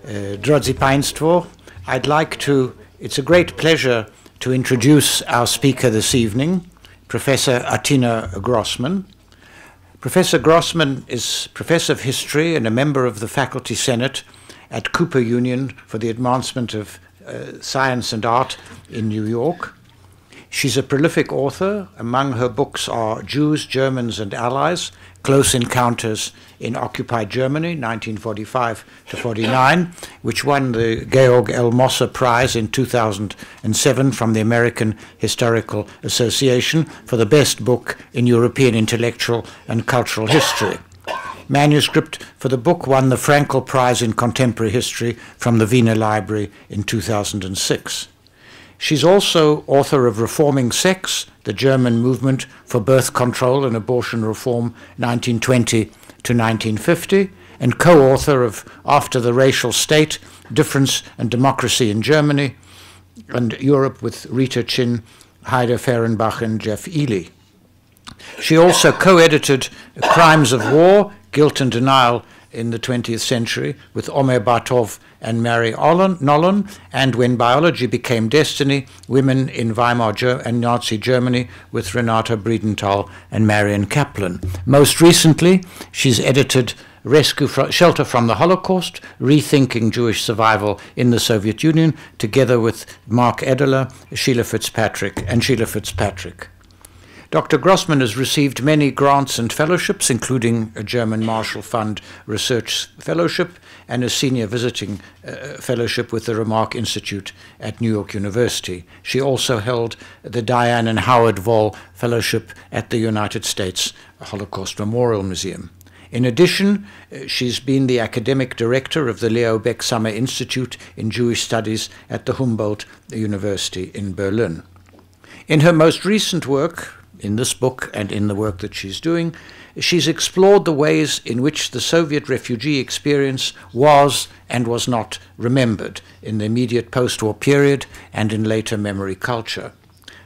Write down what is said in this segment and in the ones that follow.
Drodzy Państwo, it's a great pleasure to introduce our speaker this evening, Professor Atina Grossmann. Professor Grossmann is Professor of History and a member of the Faculty Senate at Cooper Union for the Advancement of Science and Art in New York. She's a prolific author. Among her books are Jews, Germans, and Allies, Close Encounters in Occupied Germany, 1945 to 49, which won the Georg L. Mosse Prize in 2007 from the American Historical Association for the best book in European intellectual and cultural history. Manuscript for the book won the Frankel Prize in Contemporary History from the Wiener Library in 2006. She's also author of Reforming Sex, the German Movement for Birth Control and Abortion Reform, 1920 to 1950, and co-author of After the Racial State, Difference and Democracy in Germany and Europe with Rita Chin, Heide Fehrenbach, and Jeff Ely. She also co-edited Crimes of War, Guilt and Denial in the 20th Century with Omer Bartov and Mary Nolan, and When Biology Became Destiny, Women in Weimar and Nazi Germany with Renata Breedenthal and Marion Kaplan. Most recently, she's edited Shelter from the Holocaust, Rethinking Jewish Survival in the Soviet Union, together with Mark Ederle, Sheila Fitzpatrick. Dr. Grossmann has received many grants and fellowships, including a German Marshall Fund Research Fellowship and a Senior Visiting Fellowship with the Remark Institute at New York University. She also held the Diane and Howard Voll Fellowship at the United States Holocaust Memorial Museum. In addition, she's been the academic director of the Leo Baeck Summer Institute in Jewish Studies at the Humboldt University in Berlin. In her most recent work, in this book and in the work that she's doing, she's explored the ways in which the Soviet refugee experience was and was not remembered in the immediate post-war period and in later memory culture.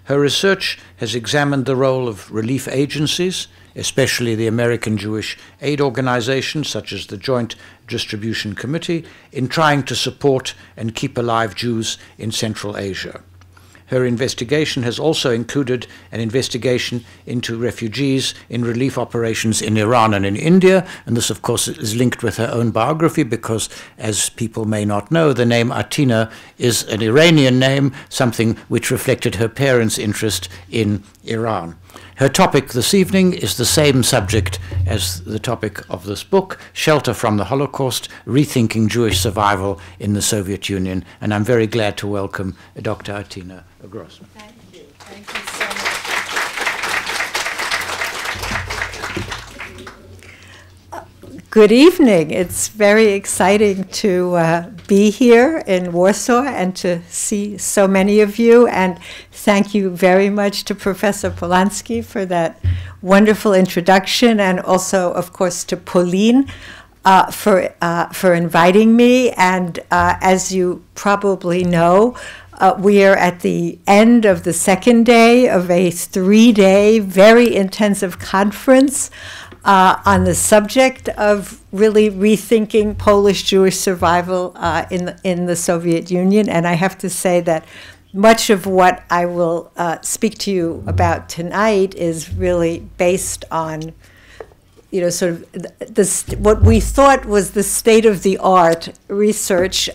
Her research has examined the role of relief agencies, especially the American Jewish aid organizations such as the Joint Distribution Committee, in trying to support and keep alive Jews in Central Asia. Her investigation has also included an investigation into refugees in relief operations in Iran and in India, and this, of course, is linked with her own biography because, as people may not know, the name Atina is an Iranian name, something which reflected her parents' interest in Iran. Her topic this evening is the same subject as the topic of this book, Shelter from the Holocaust, Rethinking Jewish Survival in the Soviet Union, and I'm very glad to welcome Dr. Atina Grossmann. Thank you. Thank you so much. Good evening. It's very exciting to be here in Warsaw and to see so many of you. And thank you very much to Professor Polanski for that wonderful introduction, and also, of course, to Polin for inviting me. And as you probably know, we are at the end of the second day of a 3-day, very intensive conference on the subject of really rethinking Polish Jewish survival in the Soviet Union. And I have to say that much of what I will speak to you about tonight is really based on, you know, sort of what we thought was the state-of-the-art research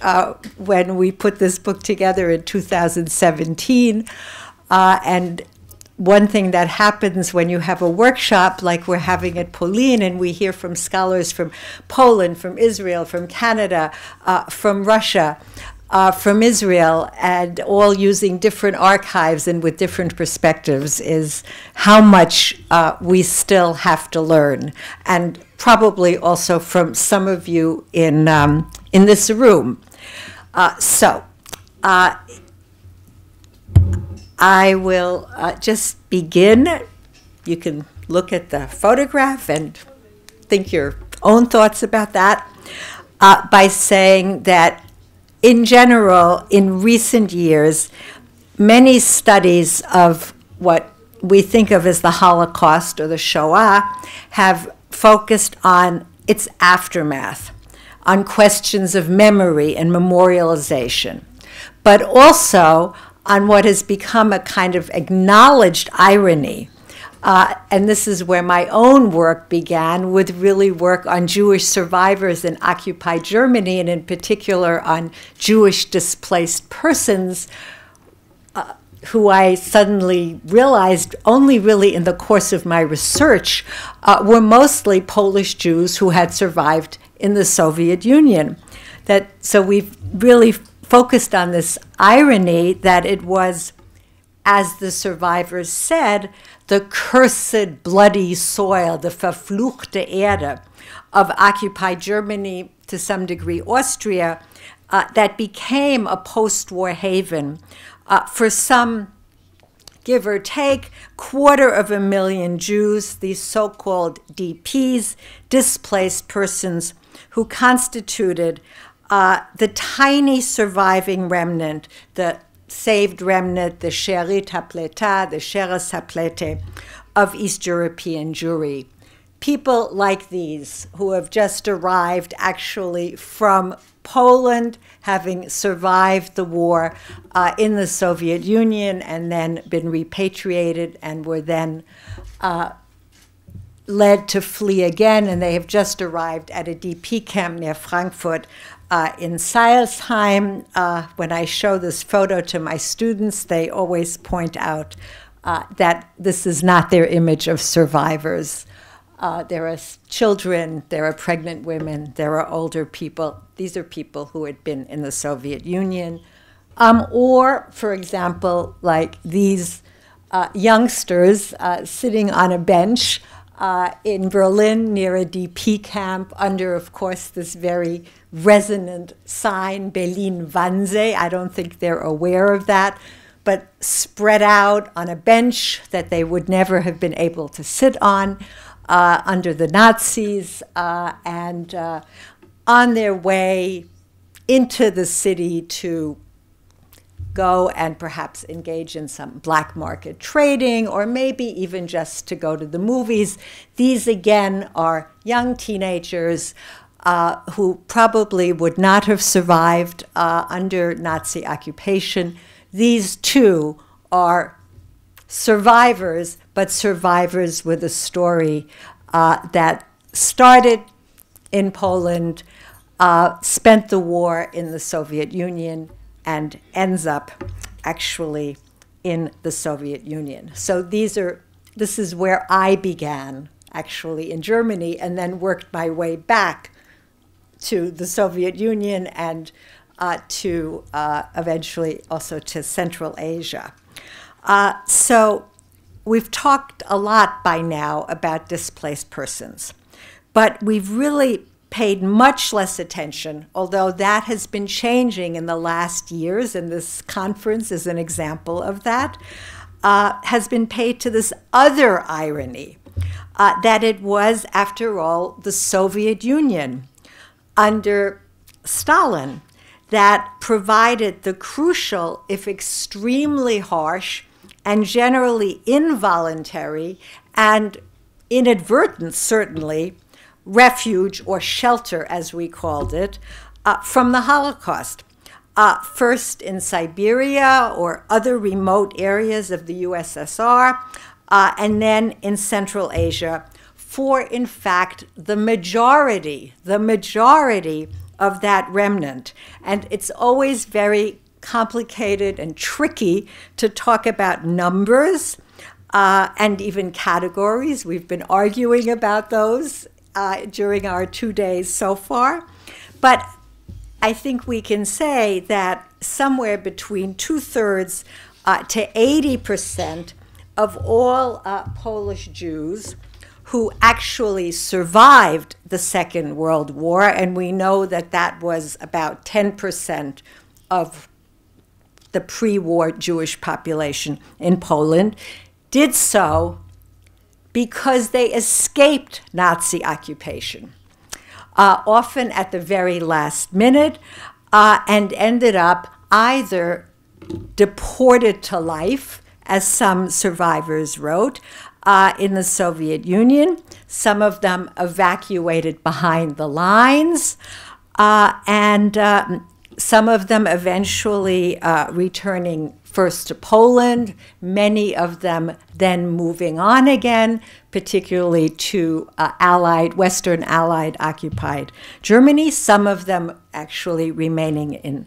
when we put this book together in 2017. And one thing that happens when you have a workshop like we're having at Polin, and we hear from scholars from Poland, from Israel, from Canada, from Russia, from Israel, and all using different archives and with different perspectives, is how much we still have to learn, and probably also from some of you in this room. I will just begin. You can look at the photograph and think your own thoughts about that by saying that in general, in recent years, many studies of what we think of as the Holocaust or the Shoah have focused on its aftermath. on questions of memory and memorialization, but also on what has become a kind of acknowledged irony. And this is where my own work began, with really work on Jewish survivors in occupied Germany, and in particular on Jewish displaced persons, who I suddenly realized only really in the course of my research were mostly Polish Jews who had survived in the Soviet Union. So we've really focused on this irony that it was, as the survivors said, the cursed bloody soil, the verfluchte Erde of occupied Germany, to some degree Austria, that became a post-war haven for some, give or take, 250,000 Jews, these so-called DPs, displaced persons, who constituted the tiny surviving remnant, the saved remnant, the Sherit HaPleta, the Sheres HaPlete of East European Jewry. People like these who have just arrived actually from Poland, having survived the war in the Soviet Union and then been repatriated and were then led to flee again, and they have just arrived at a DP camp near Frankfurt in Seilsheim. When I show this photo to my students, they always point out that this is not their image of survivors. There are children, there are pregnant women, there are older people. These are people who had been in the Soviet Union. Or, for example, like these youngsters sitting on a bench in Berlin near a DP camp under, of course, this very resonant sign, Berlin Wannsee. I don't think they're aware of that, but spread out on a bench that they would never have been able to sit on under the Nazis, and on their way into the city to go and perhaps engage in some black market trading, or maybe even just to go to the movies. These, again, are young teenagers who probably would not have survived under Nazi occupation. These, too, are survivors, but survivors with a story that started in Poland, spent the war in the Soviet Union, and ends up actually in the Soviet Union. So this is where I began, actually, in Germany, and then worked my way back to the Soviet Union and to eventually also to Central Asia. So we've talked a lot by now about displaced persons, but we've really paid much less attention, although that has been changing in the last years, and this conference is an example of that, has been paid to this other irony, that it was, after all, the Soviet Union under Stalin that provided the crucial, if extremely harsh, and generally involuntary, and inadvertent, certainly, refuge or shelter, as we called it, from the Holocaust. First in Siberia or other remote areas of the USSR, and then in Central Asia, for, in fact, the majority of that remnant. And it's always very complicated and tricky to talk about numbers and even categories. We've been arguing about those during our 2 days so far. But I think we can say that somewhere between 2/3 to 80% of all Polish Jews who actually survived the Second World War, and we know that that was about 10% of the pre-war Jewish population in Poland, did so because they escaped Nazi occupation, often at the very last minute, and ended up either deported to life, as some survivors wrote, in the Soviet Union, some of them evacuated behind the lines, and some of them eventually returning first to Poland, many of them then moving on again, particularly to Western Allied occupied Germany, some of them actually remaining in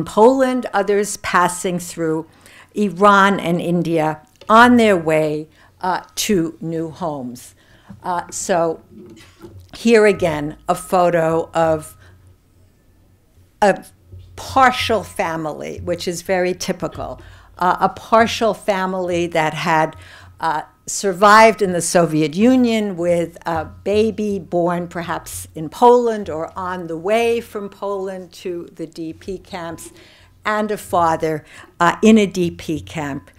Poland, others passing through Iran and India on their way to new homes. So here again, a photo of a partial family, which is very typical, a partial family that had survived in the Soviet Union with a baby born perhaps in Poland or on the way from Poland to the DP camps, and a father in a DP camp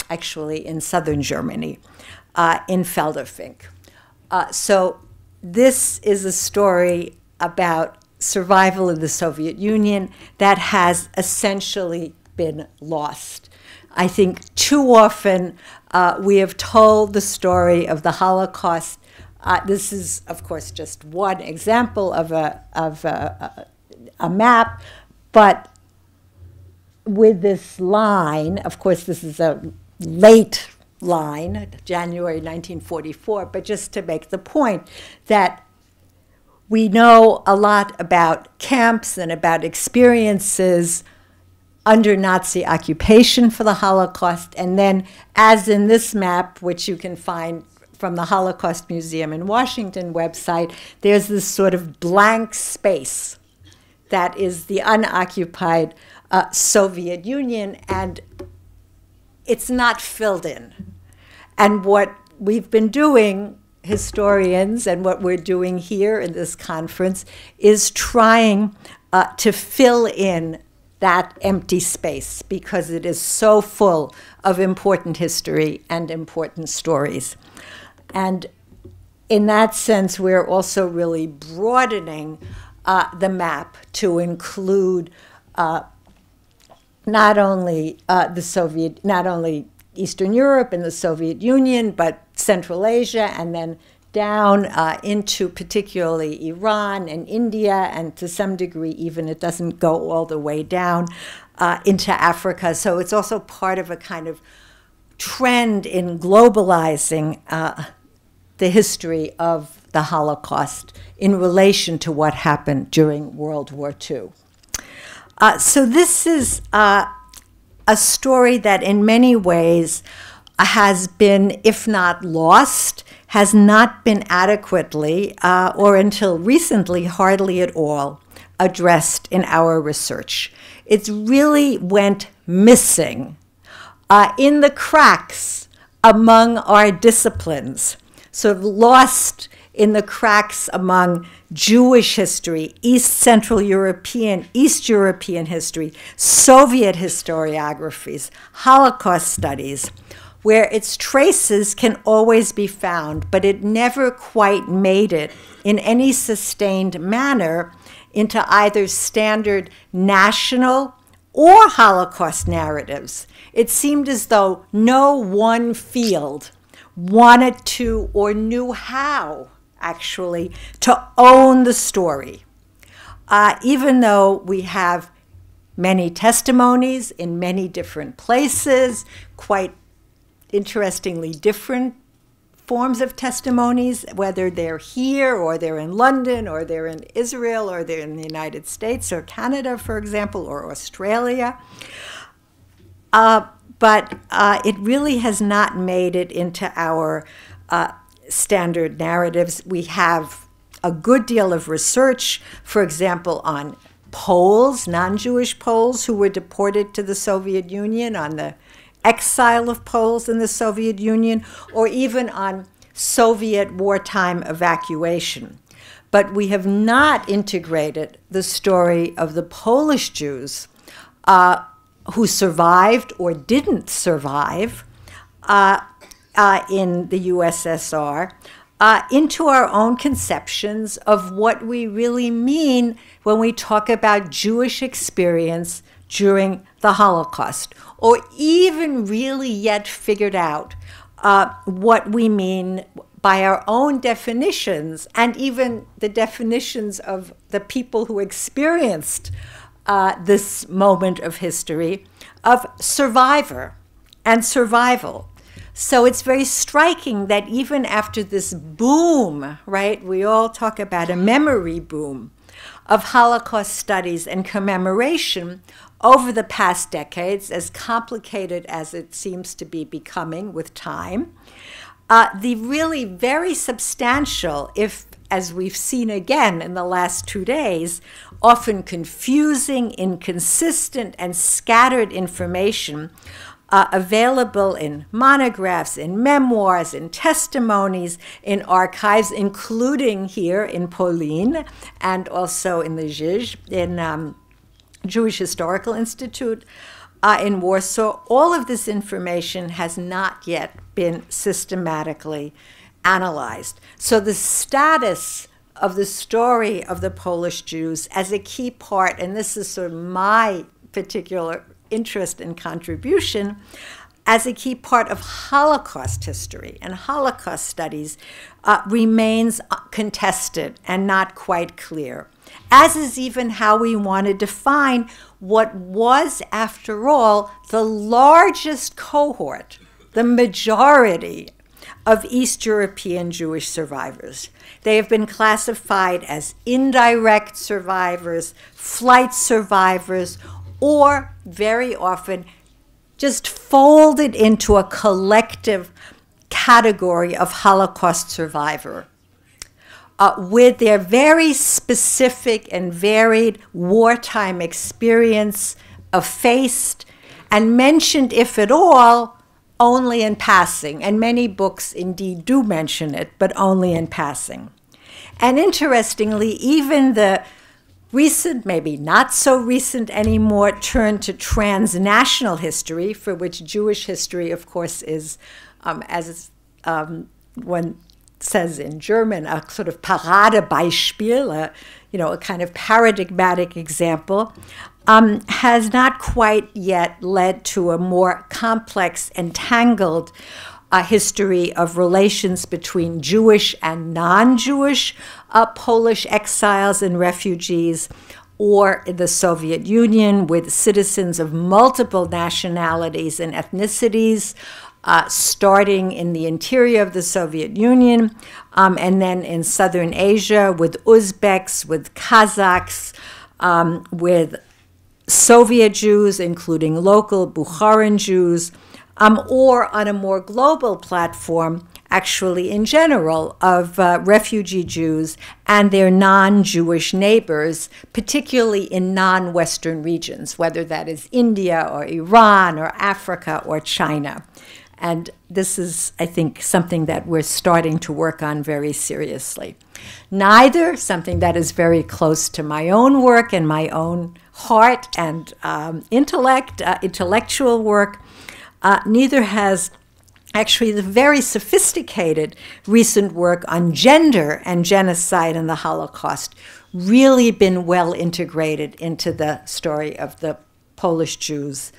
actually in southern Germany, in Felderfink. So this is a story about survival in the Soviet Union that has essentially been lost. I think too often we have told the story of the Holocaust. This is, of course, just one example of a map, but with this line, of course, this is a late line, January 1944, but just to make the point that we know a lot about camps and about experiences under Nazi occupation for the Holocaust. And then, as in this map, which you can find from the Holocaust Museum in Washington website, there's this sort of blank space that is the unoccupied Soviet Union, and it's not filled in. And what we've been doing, historians, and what we're doing here in this conference is trying to fill in that empty space because it is so full of important history and important stories. And in that sense, we're also really broadening the map to include not only Eastern Europe and the Soviet Union, but Central Asia, and then down into particularly Iran and India, and to some degree even it doesn't go all the way down into Africa. So it's also part of a kind of trend in globalizing the history of the Holocaust in relation to what happened during World War II. So this is a story that in many ways has been, if not lost, has not been adequately, or until recently, hardly at all, addressed in our research. It really went missing in the cracks among our disciplines, sort of lost in the cracks among Jewish history, East Central European, East European history, Soviet historiographies, Holocaust studies, where its traces can always be found, but it never quite made it in any sustained manner into either standard national or Holocaust narratives. It seemed as though no one field wanted to or knew how, actually, to own the story. Even though we have many testimonies in many different places, quite interestingly different forms of testimonies, whether they're here or they're in London or they're in Israel or they're in the United States or Canada, for example, or Australia. But it really has not made it into our standard narratives. We have a good deal of research, for example, on Poles, non-Jewish Poles who were deported to the Soviet Union, on the exile of Poles in the Soviet Union, or even on Soviet wartime evacuation. But we have not integrated the story of the Polish Jews who survived or didn't survive in the USSR into our own conceptions of what we really mean when we talk about Jewish experience during the Holocaust, or even really yet figured out what we mean by our own definitions, and even the definitions of the people who experienced this moment of history, of survivor and survival. So it's very striking that even after this boom, right, we all talk about a memory boom of Holocaust studies and commemoration over the past decades, as complicated as it seems to be becoming with time, the really very substantial, if, as we've seen again in the last 2 days, often confusing, inconsistent, and scattered information available in monographs, in memoirs, in testimonies, in archives, including here in Polin and also in the Zhizh, in Jewish Historical Institute in Warsaw. All of this information has not yet been systematically analyzed. So the status of the story of the Polish Jews as a key part, and this is sort of my particular interest and contribution, as a key part of Holocaust history and Holocaust studies remains contested and not quite clear, as is even how we want to define what was, after all, the largest cohort, the majority of East European Jewish survivors. They have been classified as indirect survivors, flight survivors, or very often just folded into a collective category of Holocaust survivor, with their very specific and varied wartime experience effaced and mentioned, if at all, only in passing. And many books indeed do mention it, but only in passing. And interestingly, even the recent, maybe not so recent anymore, turn to transnational history, for which Jewish history, of course, is, as one says in German, a sort of Paradebeispiel, a kind of paradigmatic example, has not quite yet led to a more complex and tangled history of relations between Jewish and non-Jewish Polish exiles and refugees, or in the Soviet Union with citizens of multiple nationalities and ethnicities, starting in the interior of the Soviet Union, and then in Southern Asia with Uzbeks, with Kazakhs, with Soviet Jews, including local Bukharan Jews, or on a more global platform, actually in general, of refugee Jews and their non-Jewish neighbors, particularly in non-Western regions, whether that is India or Iran or Africa or China. And this is, I think, something that we're starting to work on very seriously. Neither, something that is very close to my own work and my own heart and intellectual work, neither has actually the very sophisticated recent work on gender and genocide and the Holocaust really been well integrated into the story of the Polish Jews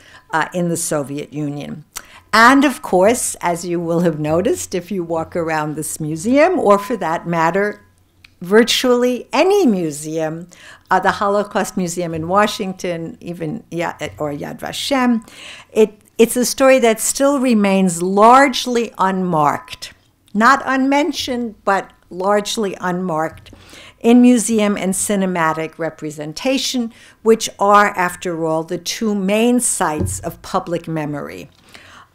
in the Soviet Union. And of course, as you will have noticed if you walk around this museum, or for that matter, virtually any museum, the Holocaust Museum in Washington, even or Yad Vashem, it's a story that still remains largely unmarked, not unmentioned, but largely unmarked in museum and cinematic representation, which are, after all, the two main sites of public memory.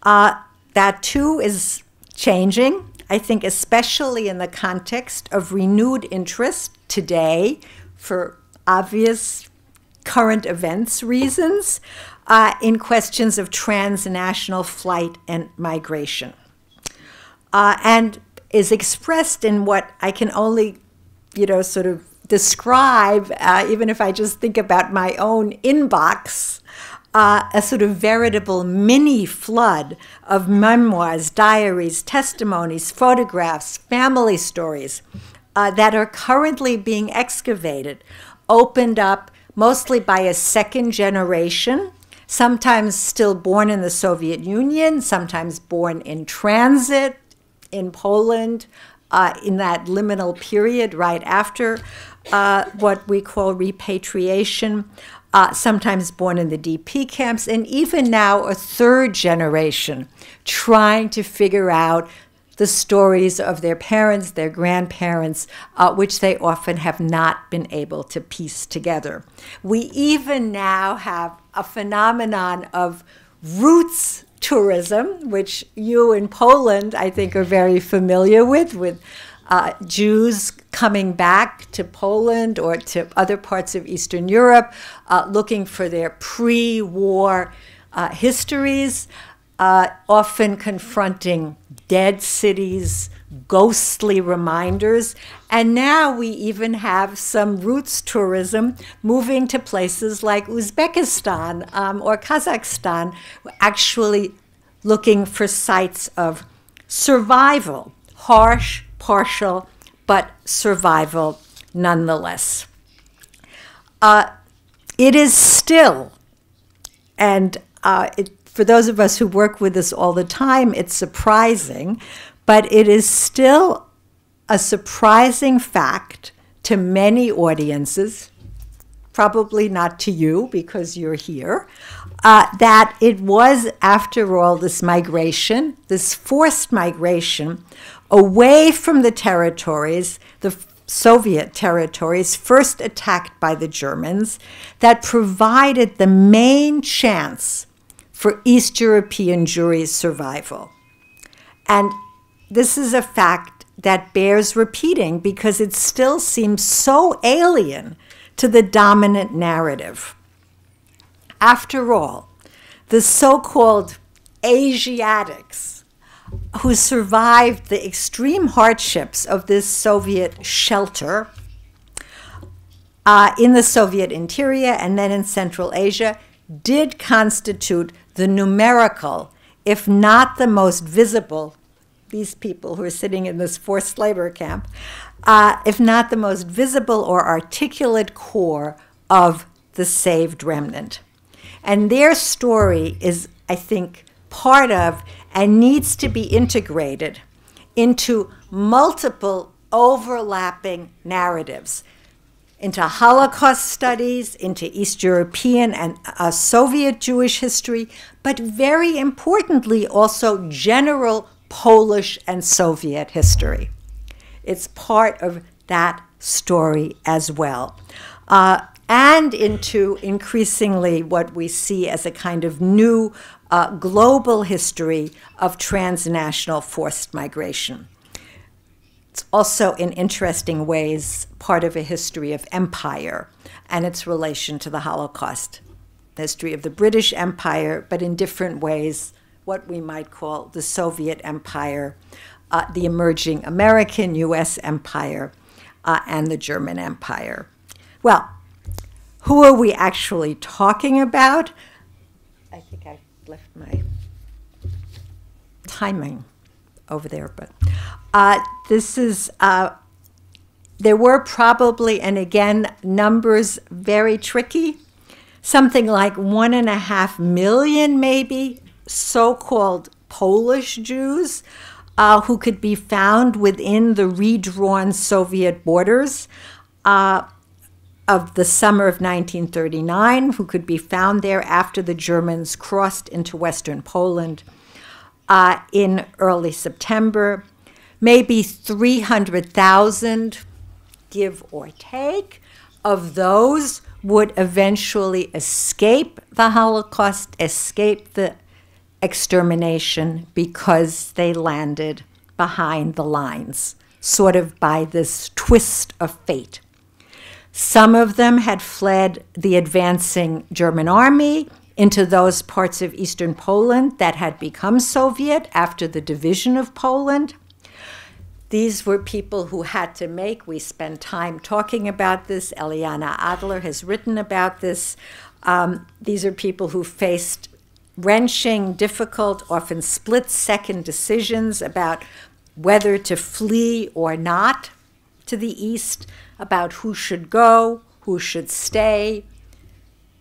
That too is changing, I think, especially in the context of renewed interest today, for obvious current events reasons, in questions of transnational flight and migration, and is expressed in what I can only, sort of describe, even if I just think about my own inbox, a sort of veritable mini flood of memoirs, diaries, testimonies, photographs, family stories that are currently being excavated, opened up mostly by a second generation, sometimes still born in the Soviet Union, sometimes born in transit in Poland, in that liminal period right after what we call repatriation, sometimes born in the DP camps, and even now a third generation trying to figure out the stories of their parents, their grandparents, which they often have not been able to piece together. We even now have a phenomenon of roots tourism, which you in Poland, I think, are very familiar with Jews coming back to Poland or to other parts of Eastern Europe, looking for their pre-war histories, often confronting dead cities, ghostly reminders. And now we even have some roots tourism moving to places like Uzbekistan or Kazakhstan, actually looking for sites of survival, harsh, partial, but survival nonetheless. It is still, and for those of us who work with this all the time, it's surprising, but it is still a surprising fact to many audiences, probably not to you because you're here, that it was, after all, this migration, this forced migration away from the territories, the Soviet territories, first attacked by the Germans, that provided the main chance for East European Jewry's survival. And this is a fact that bears repeating because it still seems so alien to the dominant narrative. After all, the so-called Asiatics who survived the extreme hardships of this Soviet shelter in the Soviet interior and then in Central Asia did constitute the numerical, if not the most visible, these people who are sitting in this forced labor camp, if not the most visible or articulate core of the saved remnant. And their story is, I think, part of and needs to be integrated into multiple overlapping narratives, into Holocaust studies, into East European and Soviet Jewish history, but very importantly also general Polish and Soviet history. It's part of that story as well. And into increasingly what we see as a kind of new global history of transnational forced migration. It's also, in interesting ways, part of a history of empire and its relation to the Holocaust. The history of the British Empire, but in different ways, what we might call the Soviet Empire, the emerging American U.S. Empire, and the German Empire. Well, who are we actually talking about? I think I left my timing over there, but this is, there were probably, and again, numbers very tricky, something like 1.5 million maybe so-called Polish Jews who could be found within the redrawn Soviet borders of the summer of 1939, who could be found there after the Germans crossed into Western Poland in early September. Maybe 300,000, give or take, of those would eventually escape the Holocaust, escape the extermination, because they landed behind the lines, sort of by this twist of fate. Some of them had fled the advancing German army into those parts of Eastern Poland that had become Soviet after the division of Poland. These were people who had to make, we spend time talking about this, Eliana Adler has written about this. These are people who faced wrenching, difficult, often split-second decisions about whether to flee or not to the east, about who should go, who should stay,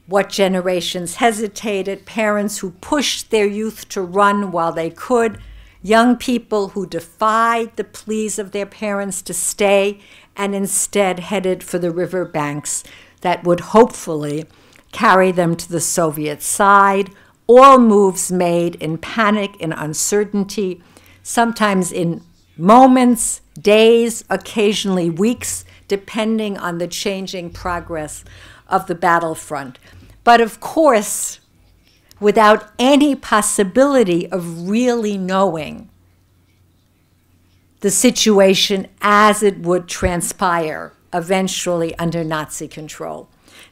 what generations hesitated, parents who pushed their youth to run while they could, young people who defied the pleas of their parents to stay and instead headed for the river banks that would hopefully carry them to the Soviet side. All moves made in panic and uncertainty, sometimes in moments, days, occasionally weeks, depending on the changing progress of the battlefront. But of course, without any possibility of really knowing the situation as it would transpire eventually under Nazi control.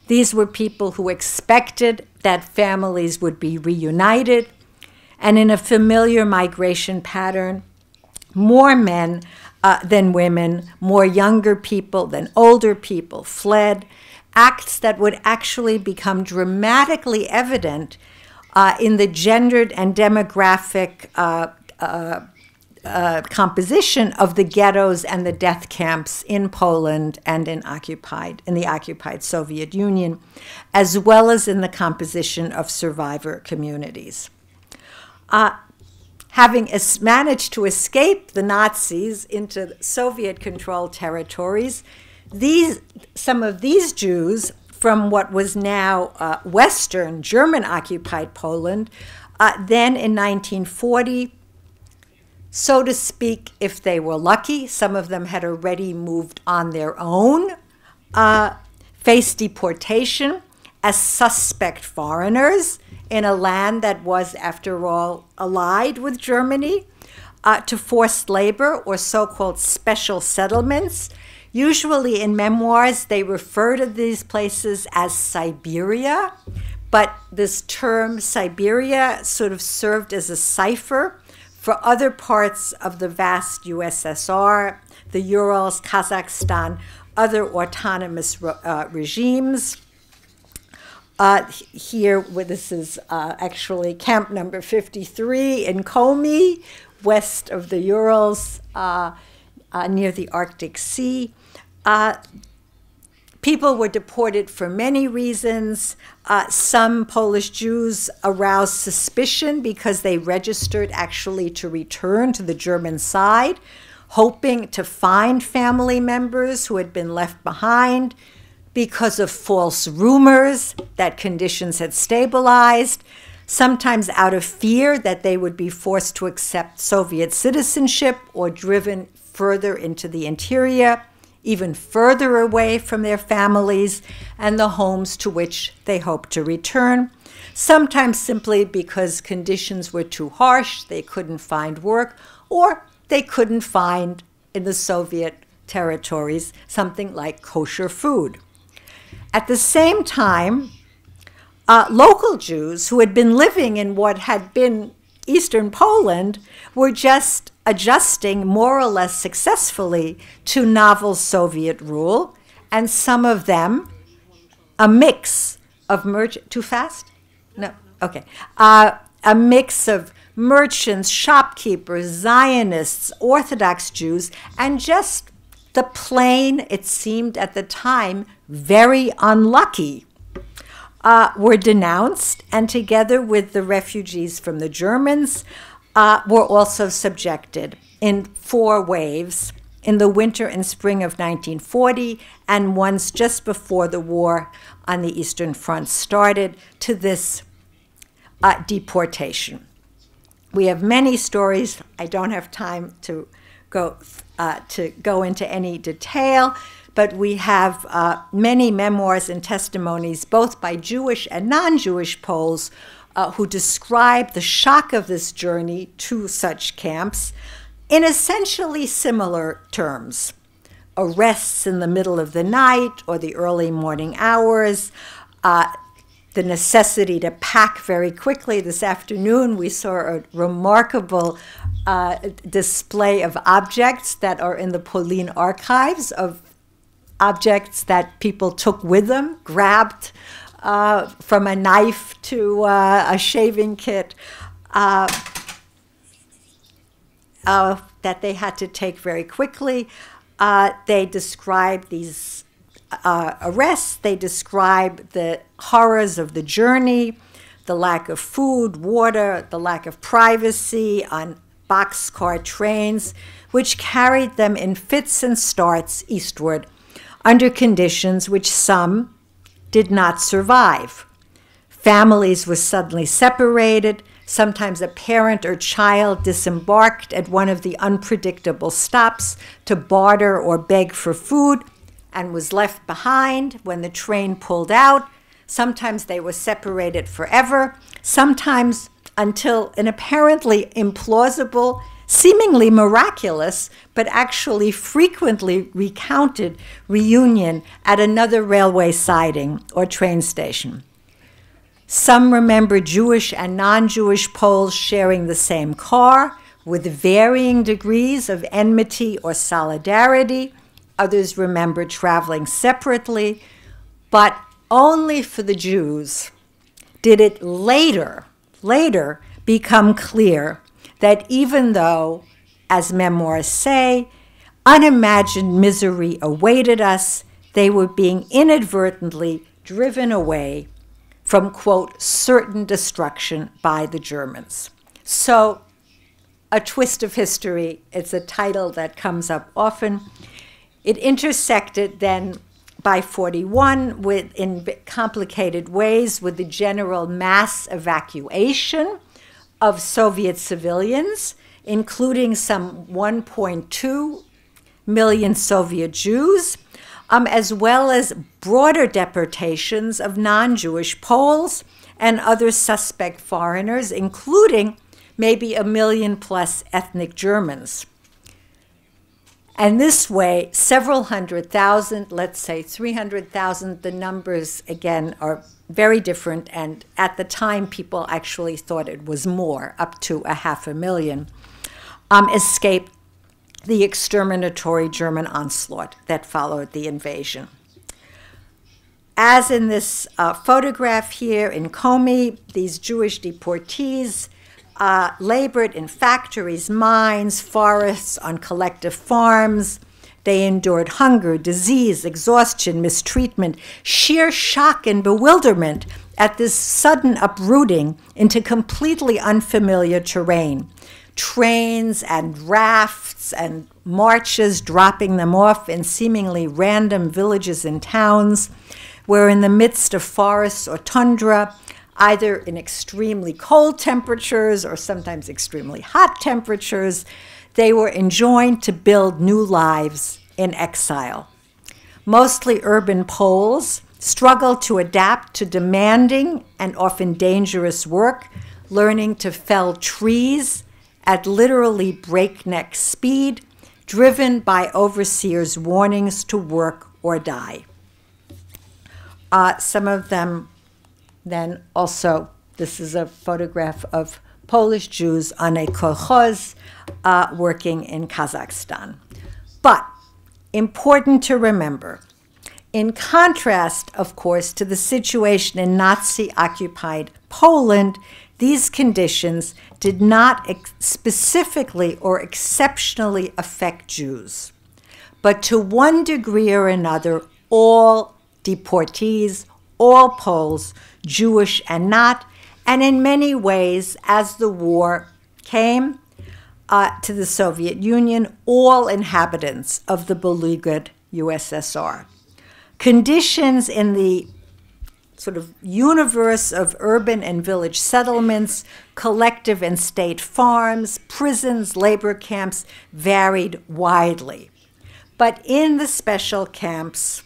These were people who expected that families would be reunited, and in a familiar migration pattern, more men than women, more younger people than older people fled, acts that would actually become dramatically evident in the gendered and demographic composition of the ghettos and the death camps in Poland and in the occupied Soviet Union, as well as in the composition of survivor communities. Having managed to escape the Nazis into Soviet-controlled territories, some of these Jews from what was now Western German-occupied Poland, then in 1940, so to speak, if they were lucky, some of them had already moved on their own, faced deportation as suspect foreigners in a land that was, after all, allied with Germany, to forced labor or so-called special settlements. Usually in memoirs, they refer to these places as Siberia, but this term Siberia sort of served as a cipher for other parts of the vast USSR, the Urals, Kazakhstan, other autonomous regimes. Here, this is actually camp number 53 in Komi, west of the Urals, near the Arctic Sea. People were deported for many reasons. Some Polish Jews aroused suspicion because they registered actually to return to the German side, hoping to find family members who had been left behind because of false rumors that conditions had stabilized, sometimes out of fear that they would be forced to accept Soviet citizenship or driven further into the interior, even further away from their families and the homes to which they hoped to return, sometimes simply because conditions were too harsh, they couldn't find work, or they couldn't find in the Soviet territories something like kosher food. At the same time, local Jews who had been living in what had been Eastern Poland were just adjusting more or less successfully to novel Soviet rule, and some of them, a mix of too fast? No, okay. A mix of merchants, shopkeepers, Zionists, Orthodox Jews, and just the plain, it seemed at the time, very unlucky, were denounced, and together with the refugees from the Germans, were also subjected in 4 waves in the winter and spring of 1940, and once just before the war on the Eastern Front started, to this deportation. We have many stories. I don't have time to go into any detail, but we have many memoirs and testimonies, both by Jewish and non-Jewish Poles, who describe the shock of this journey to such camps in essentially similar terms. Arrests in the middle of the night or the early morning hours, the necessity to pack very quickly. This afternoon, we saw a remarkable display of objects that are in the Polin archives, of objects that people took with them, grabbed from a knife to a shaving kit, that they had to take very quickly. They describe these arrests. They describe the horrors of the journey, the lack of food, water, the lack of privacy boxcar trains, which carried them in fits and starts eastward under conditions which some did not survive. Families were suddenly separated. Sometimes a parent or child disembarked at one of the unpredictable stops to barter or beg for food and was left behind when the train pulled out. Sometimes they were separated forever, sometimes until an apparently implausible, seemingly miraculous, but actually frequently recounted reunion at another railway siding or train station. Some remember Jewish and non-Jewish Poles sharing the same car with varying degrees of enmity or solidarity. Others remember traveling separately, but only for the Jews did it later become clear that even though, as memoirs say, unimagined misery awaited us, they were being inadvertently driven away from, quote, certain destruction by the Germans. So, A Twist of History, it's a title that comes up often. It intersected then by 41 in complicated ways with the general mass evacuation of Soviet civilians, including some 1.2 million Soviet Jews, as well as broader deportations of non-Jewish Poles and other suspect foreigners, including maybe 1 million plus ethnic Germans. And this way, several hundred thousand, let's say 300,000, the numbers, again, are very different, and at the time, people actually thought it was more, up to 500,000, escaped the exterminatory German onslaught that followed the invasion. As in this photograph here in Komi, these Jewish deportees labored in factories, mines, forests, on collective farms. They endured hunger, disease, exhaustion, mistreatment, sheer shock and bewilderment at this sudden uprooting into completely unfamiliar terrain. Trains and rafts and marches dropping them off in seemingly random villages and towns, where in the midst of forests or tundra, either in extremely cold temperatures or sometimes extremely hot temperatures, they were enjoined to build new lives in exile. Mostly urban Poles struggled to adapt to demanding and often dangerous work, learning to fell trees at literally breakneck speed, driven by overseers' warnings to work or die. Some of them then also, this is a photograph of Polish Jews on a kolkhoz working in Kazakhstan. But important to remember, in contrast, of course, to the situation in Nazi-occupied Poland, these conditions did not specifically or exceptionally affect Jews. But to one degree or another, all deportees, all Poles, Jewish and not, and in many ways, as the war came to the Soviet Union, all inhabitants of the beleaguered USSR. Conditions in the sort of universe of urban and village settlements, collective and state farms, prisons, labor camps varied widely. But in the special camps,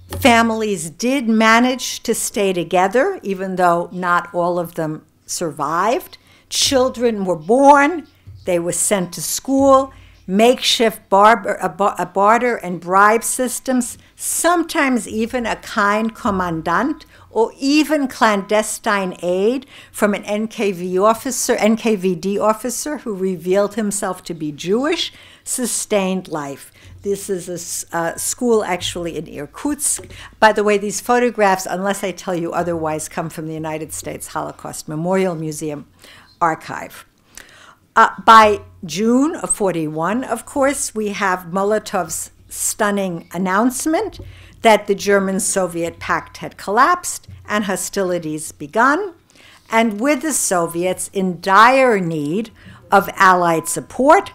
families did manage to stay together, even though not all of them survived. Children were born, they were sent to school, makeshift barter and bribe systems, sometimes even a kind commandant or even clandestine aid from an NKVD officer who revealed himself to be Jewish, sustained life. This is a school actually in Irkutsk. By the way, these photographs, unless I tell you otherwise, come from the United States Holocaust Memorial Museum archive. By June of 41, of course, we have Molotov's stunning announcement that the German-Soviet pact had collapsed and hostilities begun. and with the Soviets in dire need of Allied support,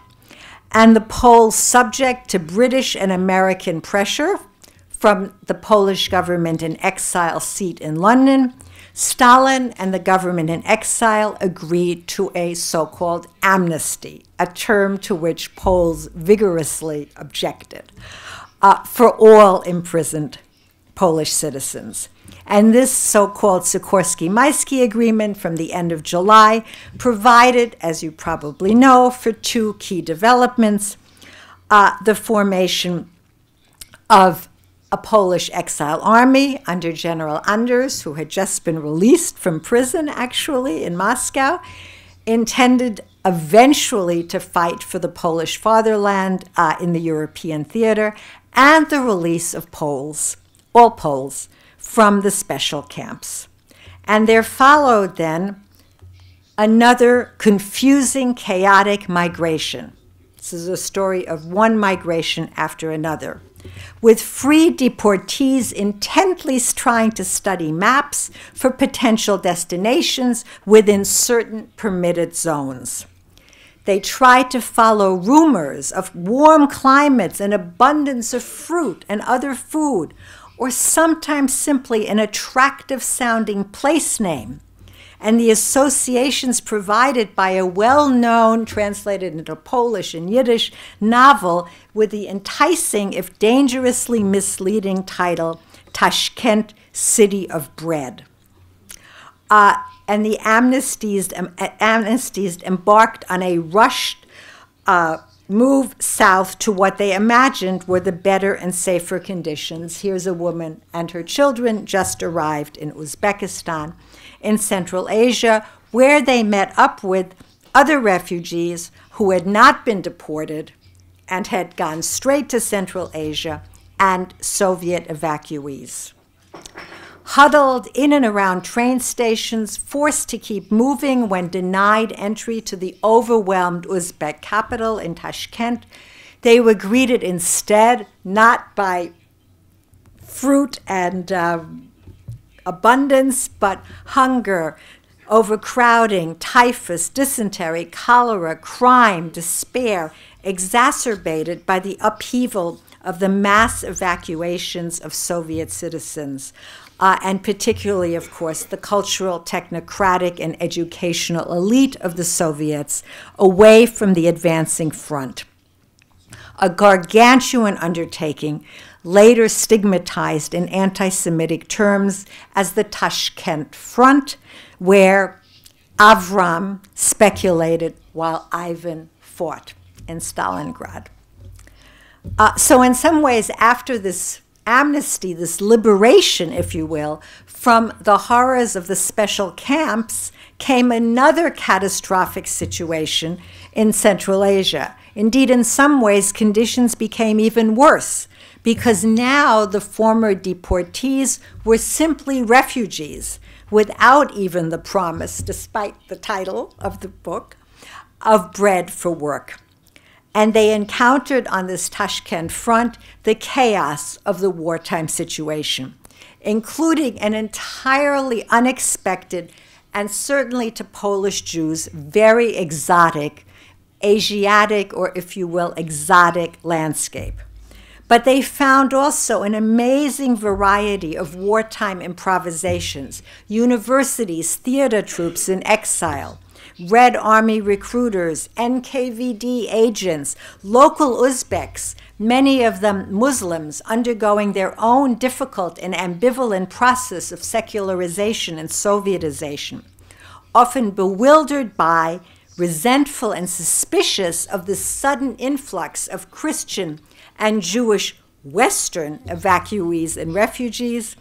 and the Poles subject to British and American pressure from the Polish government in exile seat in London, Stalin and the government in exile agreed to a so-called amnesty, a term to which Poles vigorously objected, for all imprisoned Polish citizens. And this so-called Sikorsky-Maisky agreement from the end of July provided, as you probably know, for two key developments: the formation of a Polish exile army under General Anders, who had just been released from prison, actually, in Moscow, intended eventually to fight for the Polish fatherland in the European theater, and the release of Poles, all Poles, from the special camps. And there followed then another confusing, chaotic migration. This is a story of one migration after another, with free deportees intently trying to study maps for potential destinations within certain permitted zones. They tried to follow rumors of warm climates and abundance of fruit and other food, or sometimes simply an attractive-sounding place name, and the associations provided by a well-known, translated into Polish and Yiddish, novel with the enticing, if dangerously misleading title, Tashkent, City of Bread. And the amnesties embarked on a rushed move south to what they imagined were the better and safer conditions. Here's a woman and her children just arrived in Uzbekistan, in Central Asia, where they met up with other refugees who had not been deported and had gone straight to Central Asia, and Soviet evacuees. Huddled in and around train stations, forced to keep moving when denied entry to the overwhelmed Uzbek capital in Tashkent, they were greeted instead not by fruit and abundance, but hunger, overcrowding, typhus, dysentery, cholera, crime, despair, exacerbated by the upheaval of the mass evacuations of Soviet citizens, and particularly, of course, the cultural, technocratic, and educational elite of the Soviets away from the advancing front. A gargantuan undertaking later stigmatized in anti-Semitic terms as the Tashkent Front, where Avram speculated while Ivan fought in Stalingrad. So in some ways, after this amnesty, this liberation, if you will, from the horrors of the special camps, came another catastrophic situation in Central Asia. Indeed, in some ways, conditions became even worse, because now the former deportees were simply refugees, without even the promise, despite the title of the book, of bread for work. And they encountered on this Tashkent front the chaos of the wartime situation, including an entirely unexpected and certainly to Polish Jews very exotic, Asiatic, or if you will, exotic landscape. But they found also an amazing variety of wartime improvisations, universities, theater troupes in exile, Red Army recruiters, NKVD agents, local Uzbeks, many of them Muslims undergoing their own difficult and ambivalent process of secularization and Sovietization, often bewildered by, resentful and suspicious of the sudden influx of Christian and Jewish Western evacuees and refugees,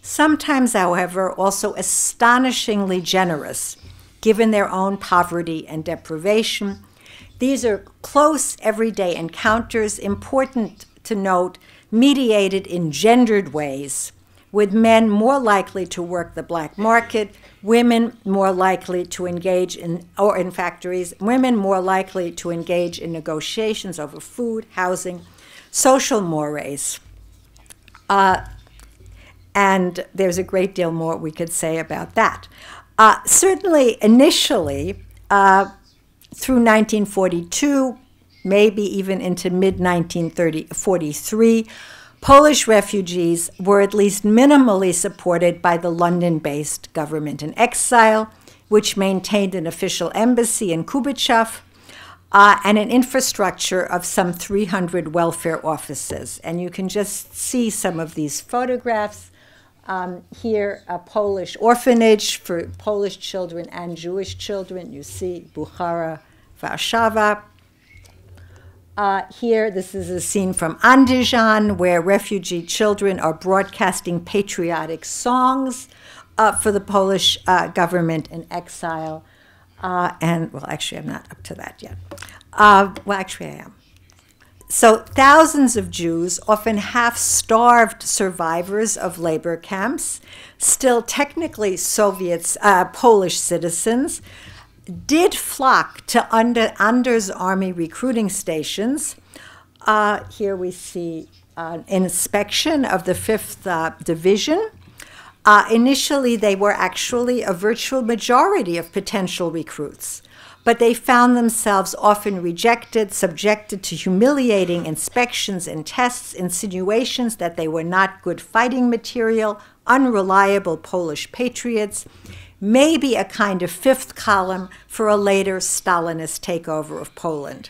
sometimes, however, also astonishingly generous, given their own poverty and deprivation. These are close everyday encounters, important to note, mediated in gendered ways, with men more likely to work the black market, women more likely to engage in factories, women more likely to engage in negotiations over food, housing, social mores. And there's a great deal more we could say about that. Certainly, initially, through 1942, maybe even into mid-1943, Polish refugees were at least minimally supported by the London-based government in exile, which maintained an official embassy in Kubichów and an infrastructure of some 300 welfare offices. And you can just see some of these photographs. Here, a Polish orphanage for Polish children and Jewish children. You see Bukhara, Warszawa. Here, this is a scene from Andijan, where refugee children are broadcasting patriotic songs for the Polish government in exile. Well, actually, I'm not up to that yet. Well, actually, I am. So thousands of Jews, often half-starved survivors of labor camps, still technically Polish citizens, did flock to Anders Army recruiting stations. Here we see an inspection of the 5th Division. Initially, they were actually a virtual majority of potential recruits, but they found themselves often rejected, subjected to humiliating inspections and tests, insinuations that they were not good fighting material, unreliable Polish patriots, maybe a kind of 5th column for a later Stalinist takeover of Poland.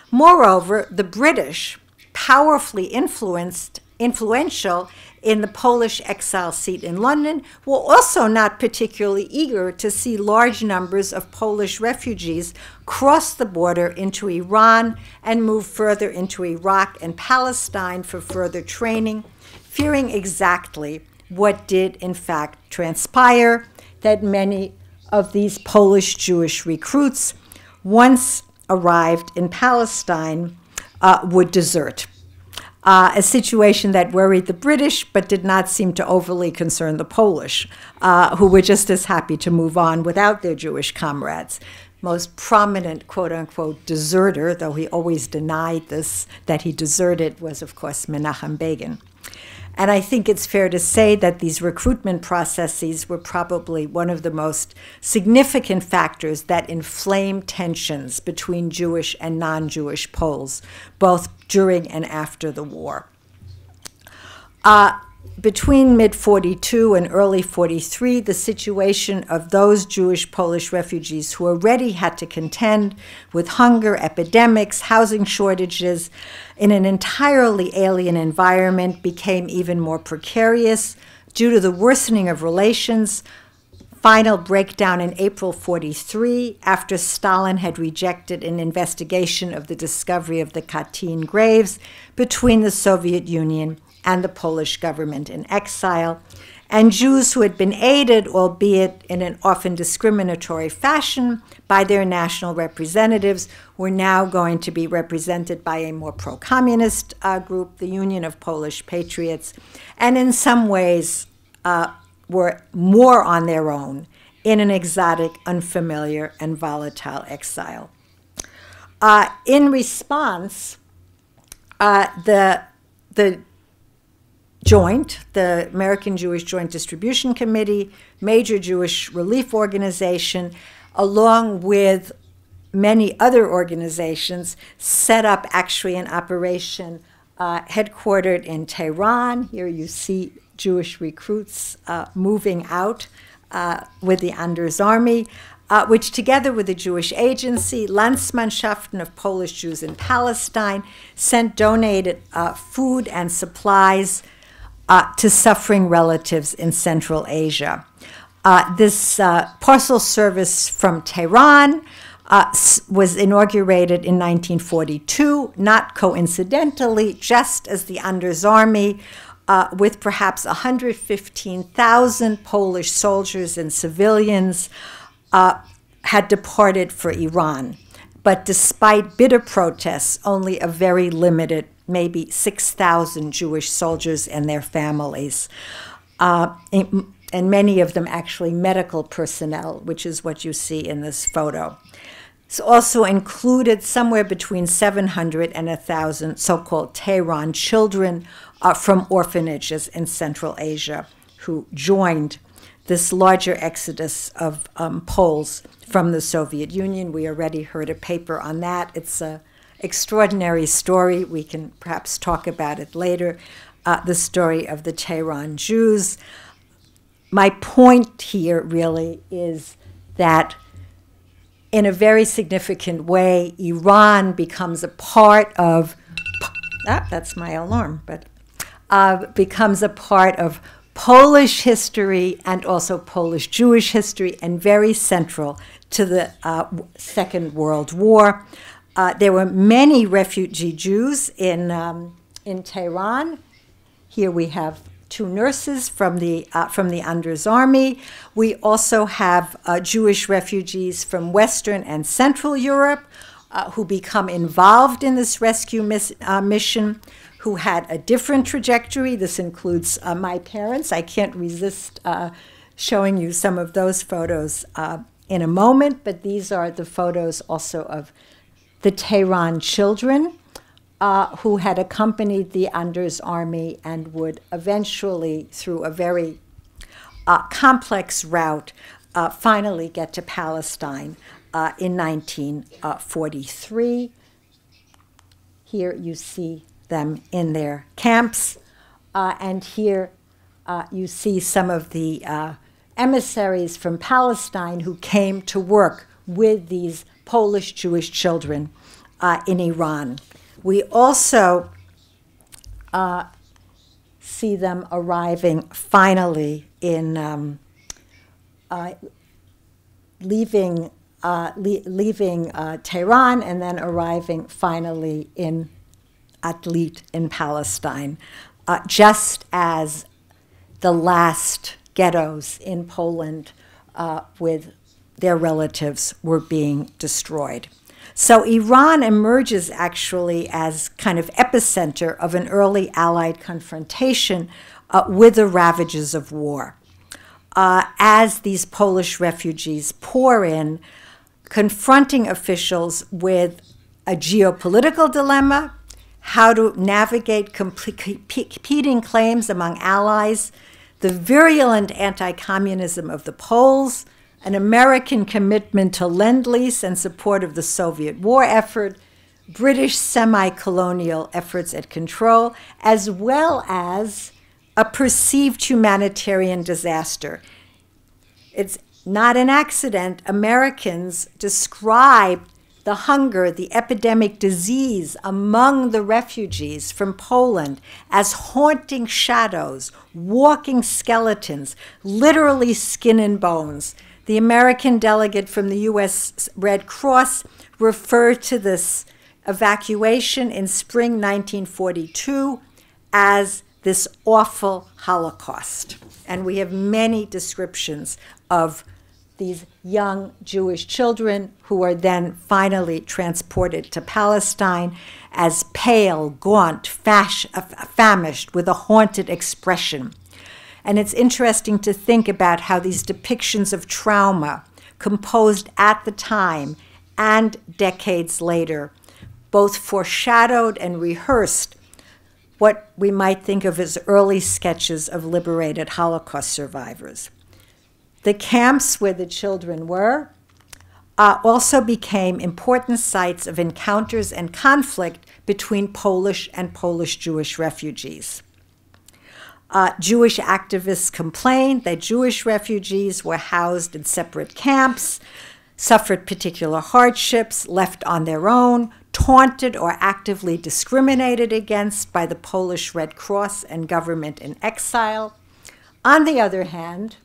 Moreover, the British, powerfully influential in the Polish exile seat in London, were also not particularly eager to see large numbers of Polish refugees cross the border into Iran and move further into Iraq and Palestine for further training, fearing exactly what did in fact transpire, that many of these Polish Jewish recruits, once arrived in Palestine, would desert. A situation that worried the British but did not seem to overly concern the Polish, who were just as happy to move on without their Jewish comrades. Most prominent, quote-unquote, deserter, though he always denied this, that he deserted, was, of course, Menachem Begin. And I think it's fair to say that these recruitment processes were probably one of the most significant factors that inflamed tensions between Jewish and non-Jewish Poles, both during and after the war. Between mid-42 and early 43, the situation of those Jewish Polish refugees who already had to contend with hunger, epidemics, housing shortages in an entirely alien environment became even more precarious due to the worsening of relations. Final breakdown in April 43, after Stalin had rejected an investigation of the discovery of the Katyn graves between the Soviet Union and the Polish government in exile, and Jews who had been aided, albeit in an often discriminatory fashion, by their national representatives, were now going to be represented by a more pro-communist group, the Union of Polish Patriots, and in some ways were more on their own in an exotic, unfamiliar, and volatile exile. In response, the American Jewish Joint Distribution Committee, major Jewish relief organization, along with many other organizations, set up actually an operation headquartered in Tehran. Here you see Jewish recruits moving out with the Anders Army, which together with the Jewish Agency, Landsmannschaften of Polish Jews in Palestine, donated food and supplies to suffering relatives in Central Asia. This parcel service from Tehran was inaugurated in 1942, not coincidentally, just as the Anders Army, with perhaps 115,000 Polish soldiers and civilians, had departed for Iran. But despite bitter protests, only a very limited, maybe 6,000 Jewish soldiers and their families, and many of them actually medical personnel, which is what you see in this photo. It's also included somewhere between 700 and 1,000 so-called Tehran children from orphanages in Central Asia who joined this larger exodus of Poles from the Soviet Union. We already heard a paper on that. It's an extraordinary story. We can perhaps talk about it later. The story of the Tehran Jews. My point here really is that in a very significant way, Iran becomes a part of, that's my alarm, but becomes a part of Polish history and also Polish Jewish history, and very central to the Second World War. There were many refugee Jews in Tehran. Here we have two nurses from the Anders Army. We also have Jewish refugees from Western and Central Europe who become involved in this rescue mission, who had a different trajectory. This includes my parents. I can't resist showing you some of those photos in a moment, but these are the photos also of the Tehran children who had accompanied the Anders Army and would eventually, through a very complex route, finally get to Palestine in 1943. Here you see them in their camps, and here you see some of the emissaries from Palestine who came to work with these Polish Jewish children in Iran. We also see them arriving finally in leaving Tehran and then arriving finally in Atlit in Palestine, just as the last ghettos in Poland with their relatives were being destroyed. So Iran emerges actually as kind of epicenter of an early Allied confrontation with the ravages of war. As these Polish refugees pour in, confronting officials with a geopolitical dilemma, how to navigate competing claims among allies, the virulent anti-communism of the Poles, an American commitment to Lend-Lease and support of the Soviet war effort, British semi-colonial efforts at control, as well as a perceived humanitarian disaster. It's not an accident. Americans described the hunger, the epidemic disease among the refugees from Poland as haunting shadows, walking skeletons, literally skin and bones. The American delegate from the U.S. Red Cross referred to this evacuation in spring 1942 as this awful Holocaust. And we have many descriptions of these young Jewish children who are then finally transported to Palestine as pale, gaunt, famished, with a haunted expression. And it's interesting to think about how these depictions of trauma, composed at the time and decades later, both foreshadowed and rehearsed what we might think of as early sketches of liberated Holocaust survivors. The camps where the children were also became important sites of encounters and conflict between Polish and Polish Jewish refugees. Jewish activists complained that Jewish refugees were housed in separate camps, suffered particular hardships, left on their own, taunted or actively discriminated against by the Polish Red Cross and government in exile. On the other hand,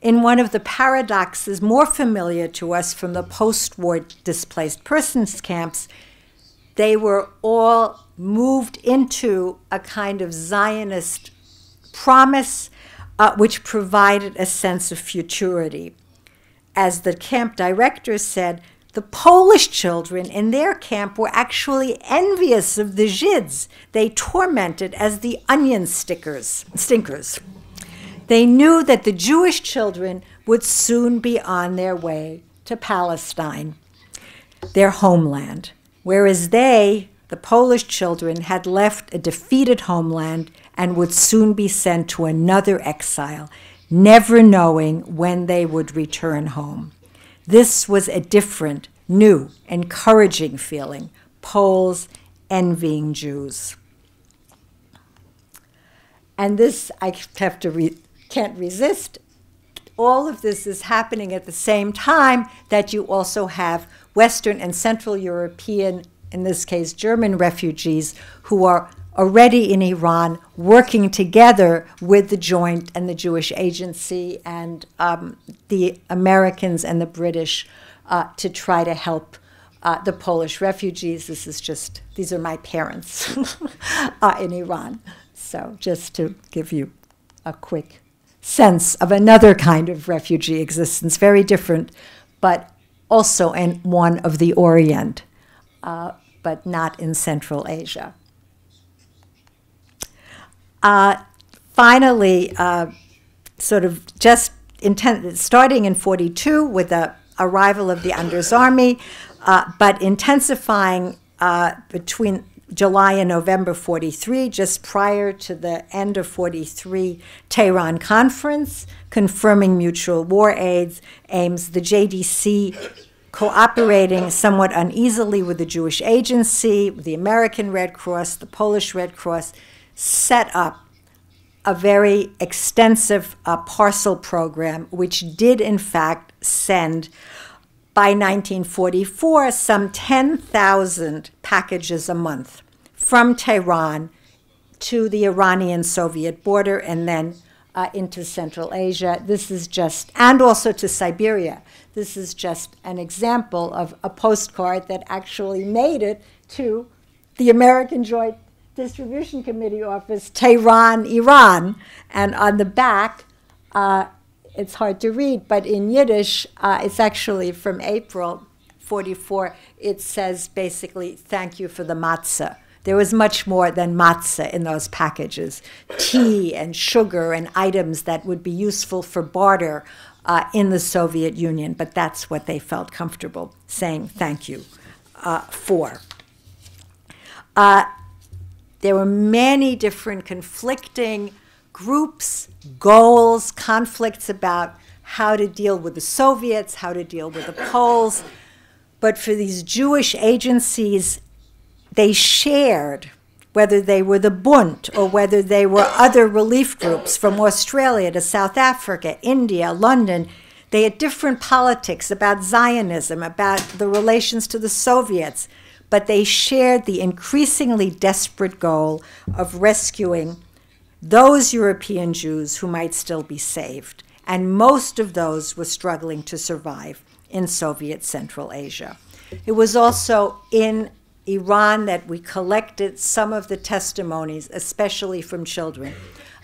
in one of the paradoxes more familiar to us from the post-war displaced persons camps, they were all moved into a kind of Zionist promise which provided a sense of futurity. As the camp director said, the Polish children in their camp were actually envious of the Zhids they tormented as the onion stinkers. They knew that the Jewish children would soon be on their way to Palestine, their homeland, whereas they, the Polish children, had left a defeated homeland and would soon be sent to another exile, never knowing when they would return home. This was a different, new, encouraging feeling, Poles envying Jews. And this, I have to can't resist. All of this is happening at the same time that you also have Western and Central European, in this case German refugees, who are already in Iran working together with the Joint and the Jewish Agency and the Americans and the British to try to help the Polish refugees. These are my parents in Iran. So just to give you a quick sense of another kind of refugee existence, very different, but also in one of the Orient, but not in Central Asia. Finally, sort of just starting in 42 with the arrival of the Anders Army, but intensifying between July and November 43, just prior to the end of 43 Tehran Conference, confirming mutual war aims, the JDC cooperating somewhat uneasily with the Jewish Agency, the American Red Cross, the Polish Red Cross, set up a very extensive parcel program, which did in fact send, by 1944, some 10,000 packages a month from Tehran to the Iranian-Soviet border and then into Central Asia. This is just, and also to Siberia. This is just an example of a postcard that actually made it to the American Joint Distribution Committee office, Tehran, Iran. And on the back, it's hard to read, but in Yiddish, it's actually from April 44, it says basically, thank you for the matzah. There was much more than matzah in those packages, tea and sugar and items that would be useful for barter in the Soviet Union, but that's what they felt comfortable saying thank you for. There were many different conflicting groups, goals, conflicts about how to deal with the Soviets, how to deal with the Poles. But for these Jewish agencies, they shared, whether they were the Bund or whether they were other relief groups from Australia to South Africa, India, London, they had different politics about Zionism, about the relations to the Soviets, but they shared the increasingly desperate goal of rescuing those European Jews who might still be saved. And most of those were struggling to survive in Soviet Central Asia. It was also in Iran that we collected some of the testimonies, especially from children,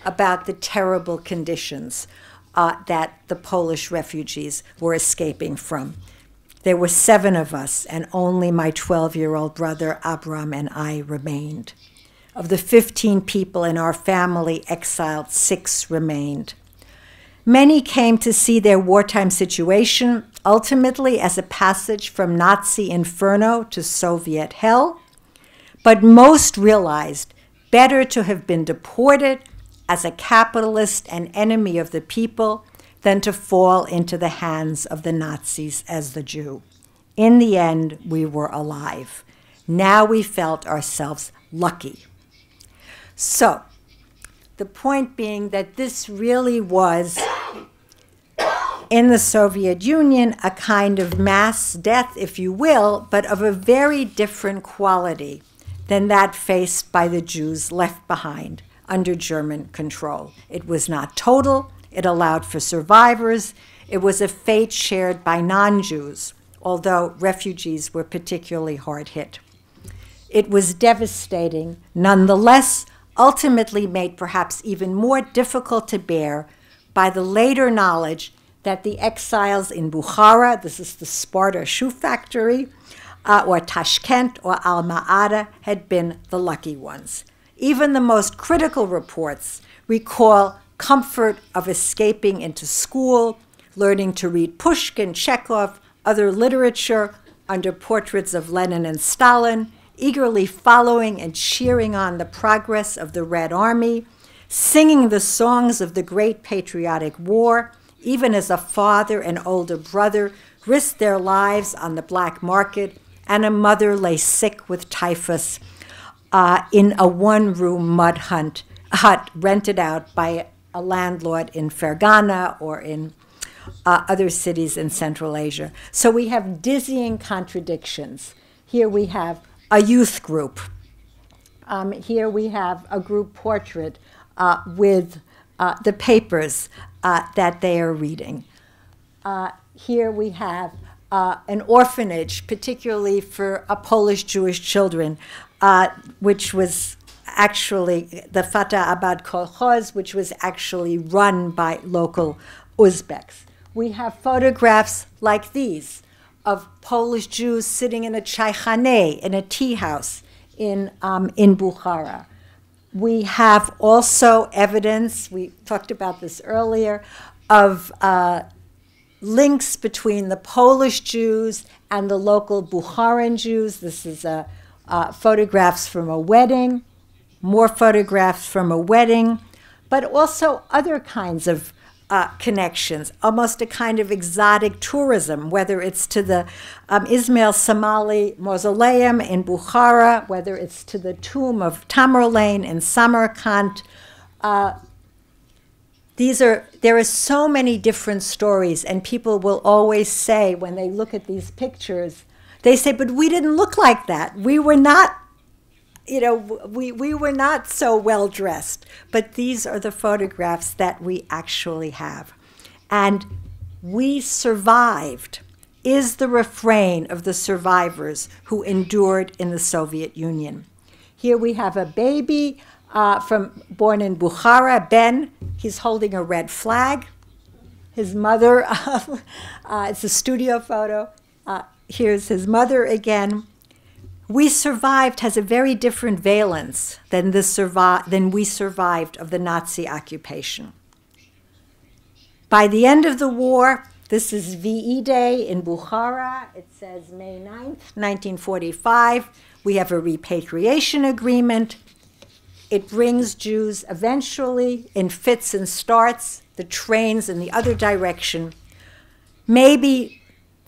about the terrible conditions that the Polish refugees were escaping from. There were 7 of us, and only my 12-year-old brother Abram and I remained. Of the 15 people in our family exiled, 6 remained. Many came to see their wartime situation ultimately as a passage from Nazi inferno to Soviet hell, but most realized better to have been deported as a capitalist and enemy of the people than to fall into the hands of the Nazis as the Jew. In the end, we were alive. Now we felt ourselves lucky. So, the point being that this really was, in the Soviet Union, a kind of mass death, if you will, but of a very different quality than that faced by the Jews left behind under German control. It was not total. It allowed for survivors. It was a fate shared by non-Jews, although refugees were particularly hard hit. It was devastating, nonetheless, ultimately made perhaps even more difficult to bear by the later knowledge that the exiles in Bukhara, this is the Sparta shoe factory, or Tashkent or Alma-Ata had been the lucky ones. Even the most critical reports recall comfort of escaping into school, learning to read Pushkin, Chekhov, other literature under portraits of Lenin and Stalin, eagerly following and cheering on the progress of the Red Army, singing the songs of the great patriotic war, even as a father and older brother risked their lives on the black market, and a mother lay sick with typhus in a one-room mud hut rented out by a landlord in Fergana or in other cities in Central Asia. So we have dizzying contradictions. Here we have a youth group. Here we have a group portrait with the papers that they are reading. Here we have an orphanage, particularly for Polish Jewish children, which was actually the Fatah Abad Kolkhoz, which was actually run by local Uzbeks. We have photographs like these of Polish Jews sitting in a chaykhane, in a tea house in Bukhara. We have also evidence, we talked about this earlier, of links between the Polish Jews and the local Bukharan Jews. This is photographs from a wedding, more photographs from a wedding, but also other kinds of connections, almost a kind of exotic tourism, whether it's to the Ismail Somali Mausoleum in Bukhara, whether it's to the tomb of Tamerlane in Samarkand. There are so many different stories, and people will always say when they look at these pictures, they say, but we didn't look like that. We were not, we were not so well dressed. But these are the photographs that we actually have. And we survived is the refrain of the survivors who endured in the Soviet Union. Here we have a baby born in Bukhara, Ben. He's holding a red flag. His mother, it's a studio photo. Here's his mother again. We survived has a very different valence than we survived of the Nazi occupation. By the end of the war, this is VE Day in Bukhara. It says May 9th, 1945. We have a repatriation agreement. It brings Jews eventually in fits and starts, the trains in the other direction. Maybe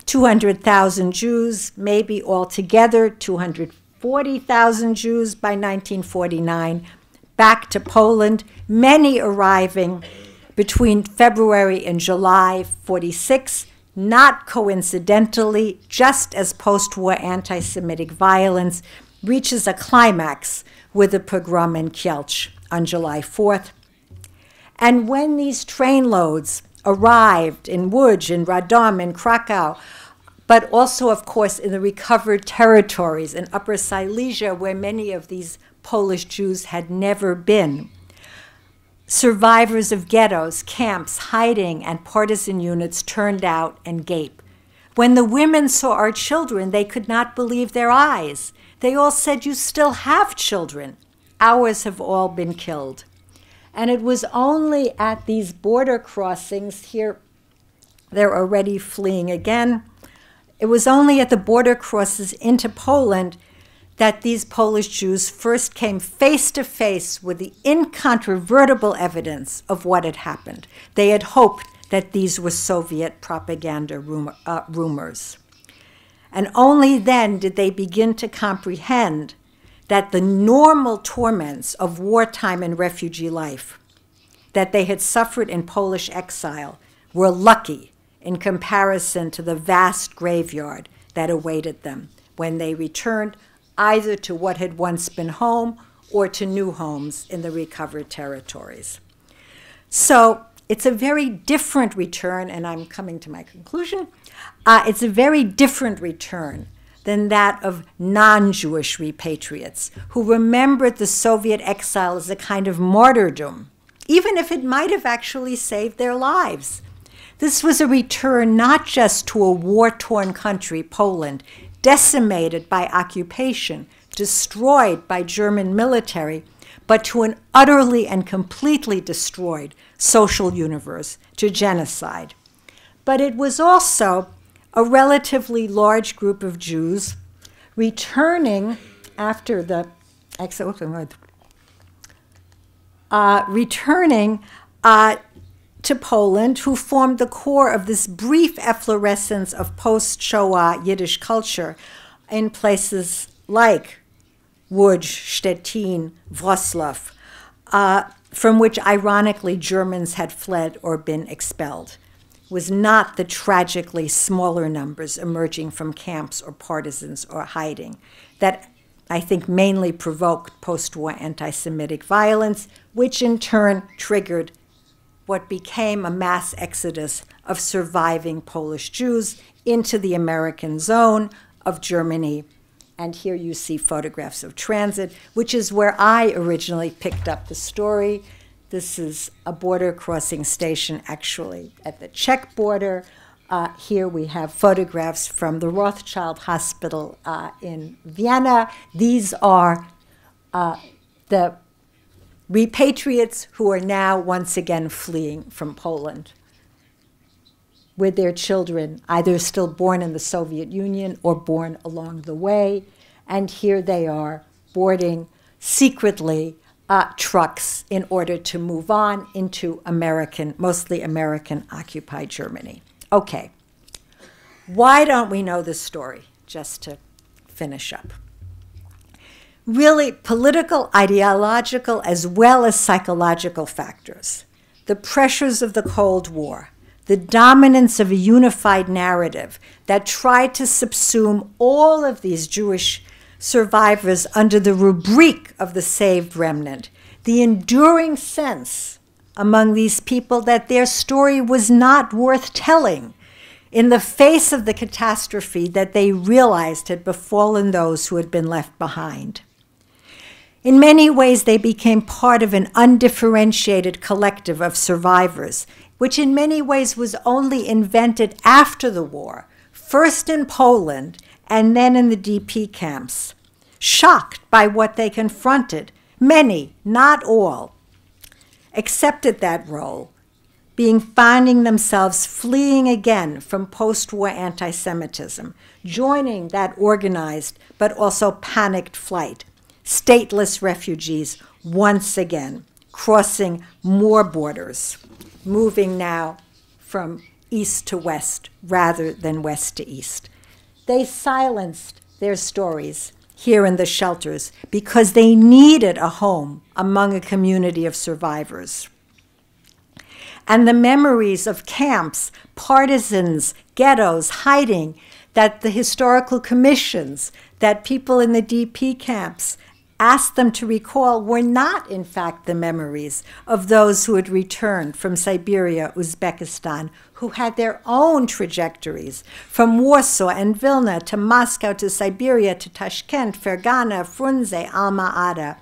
200,000 Jews, maybe altogether 240,000 Jews by 1949, back to Poland, many arriving between February and July 46, not coincidentally, just as post-war anti-Semitic violence reaches a climax with the pogrom in Kielce on July 4th. And when these trainloads arrived in Łódź, in Radom, in Krakow, but also, of course, in the recovered territories in Upper Silesia, where many of these Polish Jews had never been. Survivors of ghettos, camps, hiding, and partisan units turned out and gaped. When the women saw our children, they could not believe their eyes. They all said, "You still have children. Ours have all been killed." And it was only at these border crossings, here they're already fleeing again, it was only at the border crosses into Poland that these Polish Jews first came face to face with the incontrovertible evidence of what had happened. They had hoped that these were Soviet propaganda rumors. And only then did they begin to comprehend that the normal torments of wartime and refugee life that they had suffered in Polish exile were lucky in comparison to the vast graveyard that awaited them when they returned either to what had once been home or to new homes in the recovered territories. So it's a very different return, and I'm coming to my conclusion. It's a very different return than that of non-Jewish repatriates who remembered the Soviet exile as a kind of martyrdom, even if it might have actually saved their lives. This was a return not just to a war-torn country, Poland, decimated by occupation, destroyed by German military, but to an utterly and completely destroyed social universe, to genocide. But it was also a relatively large group of Jews returning after the exile. returning to Poland, who formed the core of this brief efflorescence of post-Shoah Yiddish culture in places like Łódź, Stettin, Wrocław, from which, ironically, Germans had fled or been expelled. It was not the tragically smaller numbers emerging from camps or partisans or hiding that I think mainly provoked post-war anti-Semitic violence, which in turn triggered what became a mass exodus of surviving Polish Jews into the American zone of Germany. And here you see photographs of transit, which is where I originally picked up the story. This is a border crossing station, actually, at the Czech border. Here we have photographs from the Rothschild Hospital in Vienna. These are the repatriates who are now once again fleeing from Poland with their children, either still born in the Soviet Union or born along the way. And here they are boarding secretly trucks in order to move on into mostly American-occupied Germany. Okay, why don't we know this story? Just to finish up. Really, political, ideological, as well as psychological factors, the pressures of the Cold War, the dominance of a unified narrative that tried to subsume all of these Jewish survivors under the rubric of the saved remnant, the enduring sense among these people that their story was not worth telling in the face of the catastrophe that they realized had befallen those who had been left behind. In many ways, they became part of an undifferentiated collective of survivors, which in many ways was only invented after the war, first in Poland and then in the DP camps. Shocked by what they confronted, many, not all, accepted that role, finding themselves fleeing again from post-war anti-Semitism, joining that organized but also panicked flight. Stateless refugees once again crossing more borders, moving now from east to west rather than west to east. They silenced their stories here in the shelters because they needed a home among a community of survivors. And the memories of camps, partisans, ghettos, hiding, that the historical commissions, that people in the DP camps asked them to recall were not, in fact, the memories of those who had returned from Siberia, Uzbekistan, who had their own trajectories from Warsaw and Vilna to Moscow to Siberia to Tashkent, Fergana, Frunze, Alma-Ata.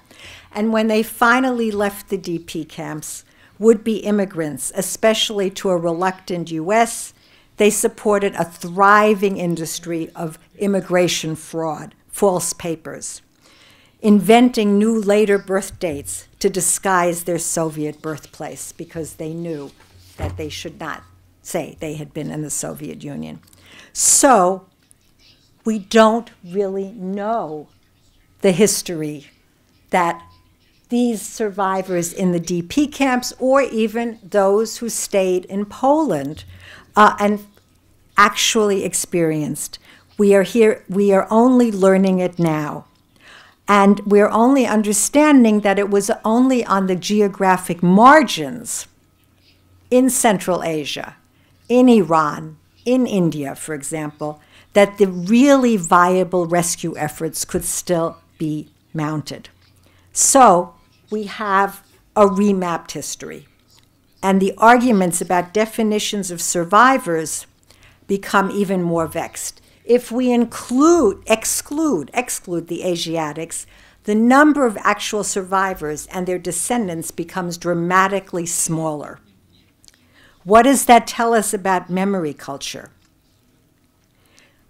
And when they finally left the DP camps, would-be immigrants, especially to a reluctant U.S., they supported a thriving industry of immigration fraud, false papers, inventing new later birth dates to disguise their Soviet birthplace because they knew that they should not say they had been in the Soviet Union. So we don't really know the history that these survivors in the DP camps, or even those who stayed in Poland and actually experienced. We are only learning it now. And we're only understanding that it was only on the geographic margins in Central Asia, in Iran, in India, for example, that the really viable rescue efforts could still be mounted. So we have a remapped history. And the arguments about definitions of survivors become even more vexed. If we exclude the Asiatics, the number of actual survivors and their descendants becomes dramatically smaller. What does that tell us about memory culture?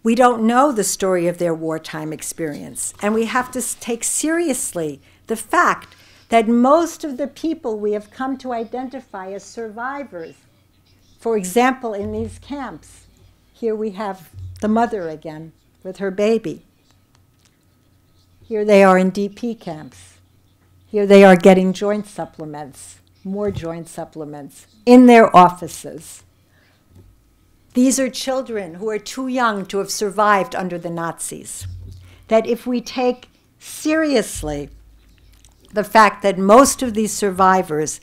We don't know the story of their wartime experience, and we have to take seriously the fact that most of the people we have come to identify as survivors, for example, in these camps, here we have the mother again with her baby. Here they are in DP camps. Here they are getting joint supplements, more joint supplements, in their offices. These are children who are too young to have survived under the Nazis. That if we take seriously the fact that most of these survivors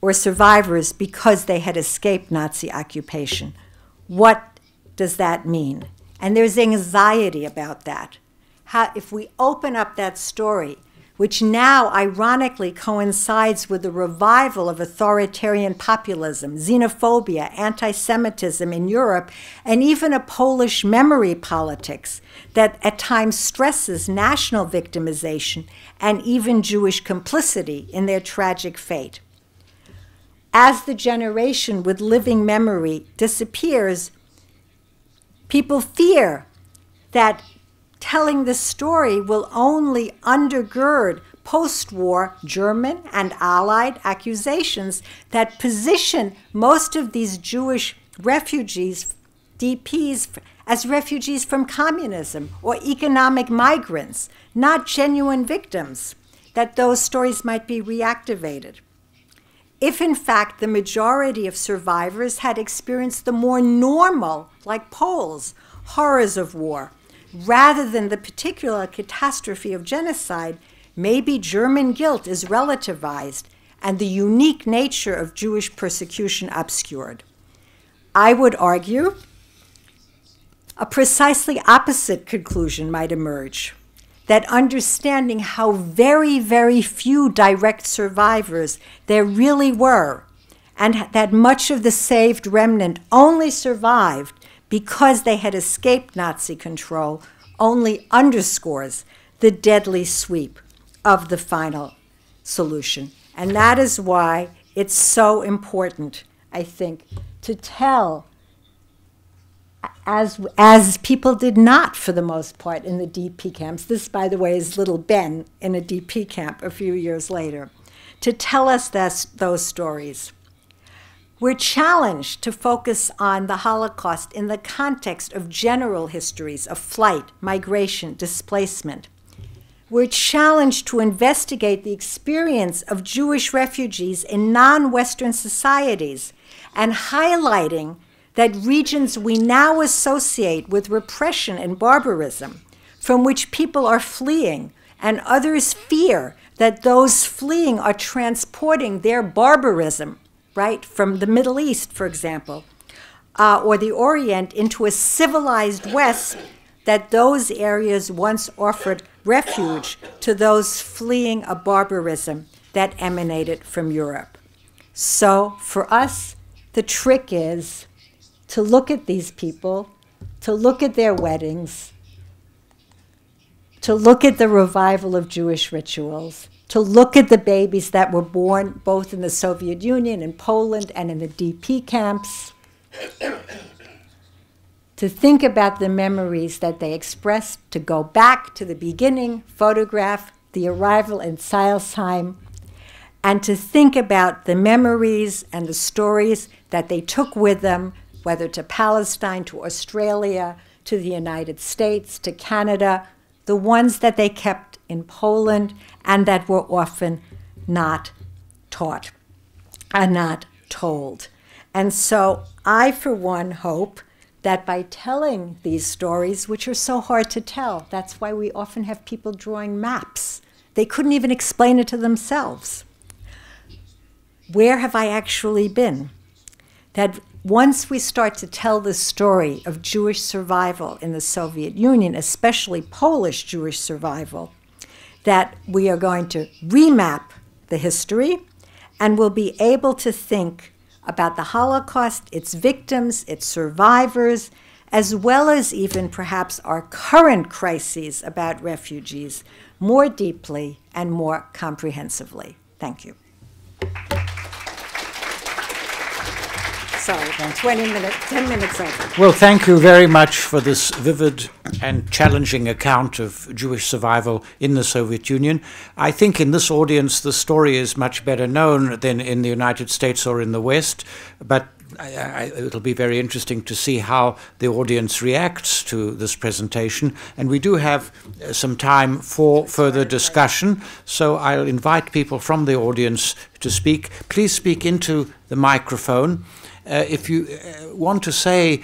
were survivors because they had escaped Nazi occupation, what does that mean? And there's anxiety about that. How, if we open up that story, which now ironically coincides with the revival of authoritarian populism, xenophobia, anti-Semitism in Europe, and even a Polish memory politics that at times stresses national victimization and even Jewish complicity in their tragic fate. As the generation with living memory disappears, people fear that telling the story will only undergird post-war German and Allied accusations that position most of these Jewish refugees, DPs, as refugees from communism or economic migrants, not genuine victims, that those stories might be reactivated. If in fact the majority of survivors had experienced the more normal, like Poles, horrors of war, rather than the particular catastrophe of genocide, maybe German guilt is relativized and the unique nature of Jewish persecution obscured. I would argue a precisely opposite conclusion might emerge, that understanding how very, very few direct survivors there really were, and that much of the saved remnant only survived because they had escaped Nazi control, only underscores the deadly sweep of the final solution. And that is why it's so important, I think, to tell, as people did not for the most part in the DP camps. This, by the way, is little Ben in a DP camp a few years later, to tell us those stories. We're challenged to focus on the Holocaust in the context of general histories of flight, migration, displacement. We're challenged to investigate the experience of Jewish refugees in non-Western societies and highlighting that regions we now associate with repression and barbarism, from which people are fleeing, and others fear that those fleeing are transporting their barbarism, right, from the Middle East, for example, or the Orient into a civilized West, that those areas once offered refuge to those fleeing a barbarism that emanated from Europe. So for us, the trick is to look at these people, to look at their weddings, to look at the revival of Jewish rituals, to look at the babies that were born both in the Soviet Union, in Poland, and in the DP camps, to think about the memories that they expressed, to go back to the beginning, photograph the arrival in Seilsheim, and to think about the memories and the stories that they took with them, whether to Palestine, to Australia, to the United States, to Canada, the ones that they kept in Poland and that were often not taught and not told. And so I, for one, hope that by telling these stories, which are so hard to tell, that's why we often have people drawing maps. They couldn't even explain it to themselves. Where have I actually been? That once we start to tell the story of Jewish survival in the Soviet Union, especially Polish Jewish survival, that we are going to remap the history and will be able to think about the Holocaust, its victims, its survivors, as well as even perhaps our current crises about refugees more deeply and more comprehensively. Thank you. Sorry, 10 minutes over. Well, thank you very much for this vivid and challenging account of Jewish survival in the Soviet Union. I think in this audience the story is much better known than in the United States or in the West, but it'll be very interesting to see how the audience reacts to this presentation. And we do have some time for further discussion, so I'll invite people from the audience to speak. Please speak into the microphone. If you want to say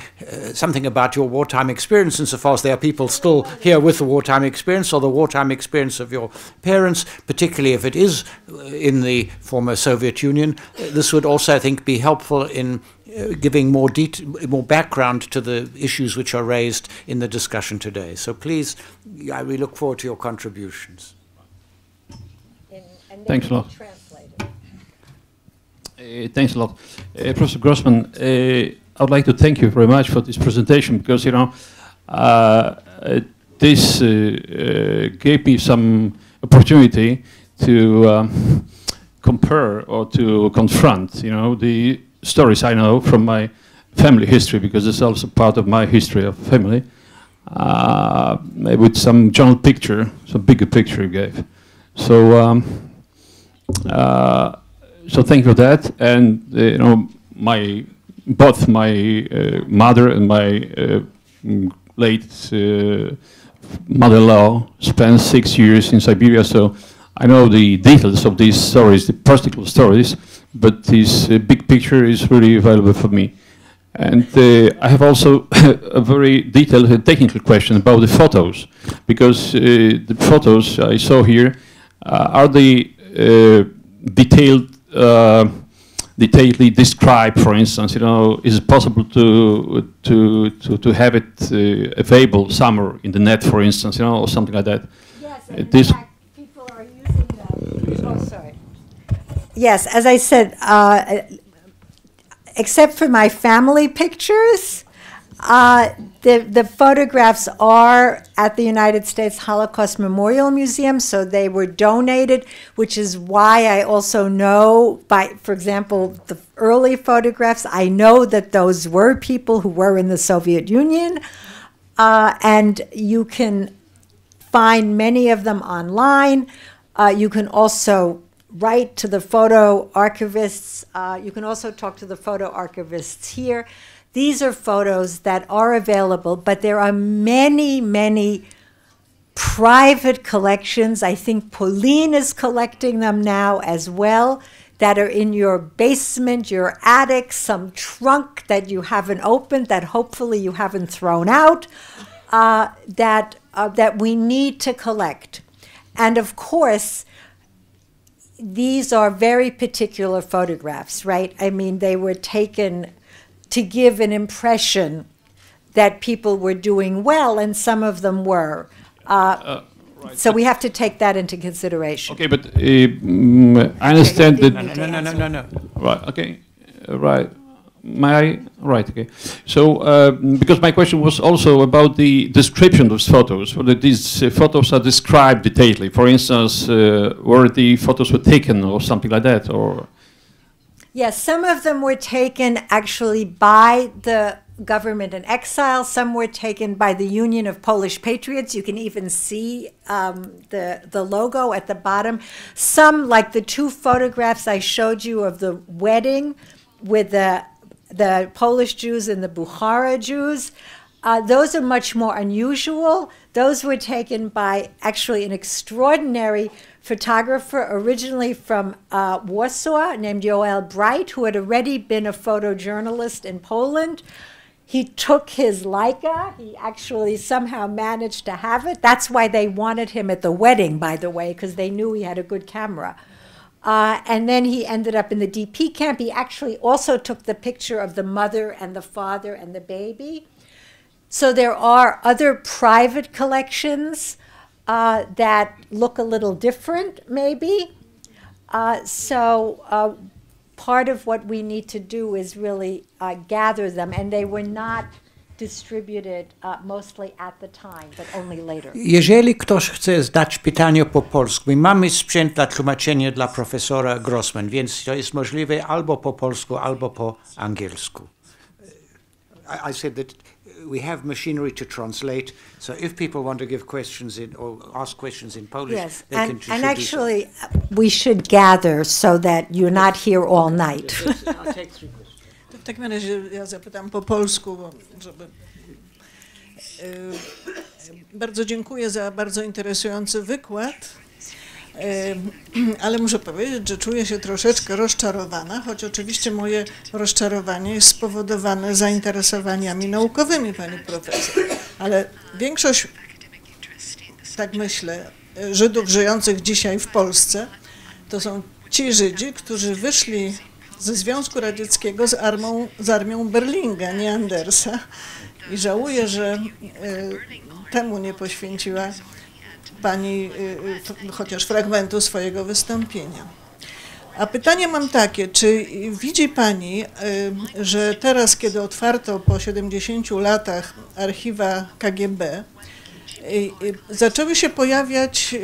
something about your wartime experience, insofar as there are people still here with the wartime experience or the wartime experience of your parents, particularly if it is in the former Soviet Union, this would also, I think, be helpful in giving more background to the issues which are raised in the discussion today. So please, we look forward to your contributions. Thanks a lot. Thanks a lot. Professor Grossmann, I would like to thank you very much for this presentation, because, you know, this gave me some opportunity to compare or to confront, you know, the stories I know from my family history, because it's also part of my history of family, with some general picture, some bigger picture you gave. So, so thank you for that. And you know, both my mother and my late mother-in-law spent 6 years in Siberia, so I know the details of these stories, the particular stories, but this big picture is really valuable for me. And I have also a very detailed and technical question about the photos, because the photos I saw here are the detailedly described. For instance, you know, is it possible to have it available somewhere in the net, for instance, you know, or something like that? Yes, and in fact, people are using them. Oh, sorry. Yes, as I said, except for my family pictures, the photographs are at the United States Holocaust Memorial Museum, so they were donated, which is why I also know, for example, the early photographs, I know that those were people who were in the Soviet Union, and you can find many of them online. You can also write to the photo archivists. You can also talk to the photo archivists here. These are photos that are available, but there are many, many private collections. I think POLIN is collecting them now as well, that are in your basement, your attic, some trunk that you haven't opened, that hopefully you haven't thrown out, that we need to collect. And of course, these are very particular photographs, right? I mean, they were taken to give an impression that people were doing well, and some of them were. Right. So we have to take that into consideration. Okay, but I understand that... No. Right, okay, right. Right, okay. So, because my question was also about the description of those photos, whether these photos are described detailedly. For instance, where the photos were taken or something like that, or... Yes, some of them were taken actually by the government in exile. Some were taken by the Union of Polish Patriots. You can even see the logo at the bottom. Some, like the two photographs I showed you of the wedding with the Polish Jews and the Bukhara Jews, those are much more unusual. Those were taken by actually an extraordinary photographer originally from Warsaw named Joel Bright, who had already been a photojournalist in Poland. He took his Leica. He actually somehow managed to have it. That's why they wanted him at the wedding, by the way, because they knew he had a good camera. And then he ended up in the DP camp. He actually also took the picture of the mother and the father and the baby. So there are other private collections that look a little different, maybe. So part of what we need to do is really gather them, and they were not distributed mostly at the time, but only later. Jeżeli ktoś chce zdać pytanie po polsku, my mamy sprzęt na tłumaczenie dla profesora Grossmann, więc to jest możliwe albo po polsku, albo po angielsku. I said that we have machinery to translate, so if people want to give questions or ask questions in Polish, yes, they can. And actually, we should gather so that you're not here all night. I'll take 3 questions. The W takim razie ja zapytam po polsku, bo żeby... Bardzo dziękuję za bardzo interesujący wykład, ale muszę powiedzieć, że czuję się troszeczkę rozczarowana, choć oczywiście moje rozczarowanie jest spowodowane zainteresowaniami naukowymi pani profesor. Ale większość, tak myślę, Żydów żyjących dzisiaj w Polsce to są ci Żydzi, którzy wyszli ze Związku Radzieckiego z armią Berlinga, nie Andersa. I żałuję, że temu nie poświęciła pani chociaż fragmentu swojego wystąpienia. A pytanie mam takie, czy widzi pani, że teraz, kiedy otwarto po 70 latach archiwa KGB, zaczęły się pojawiać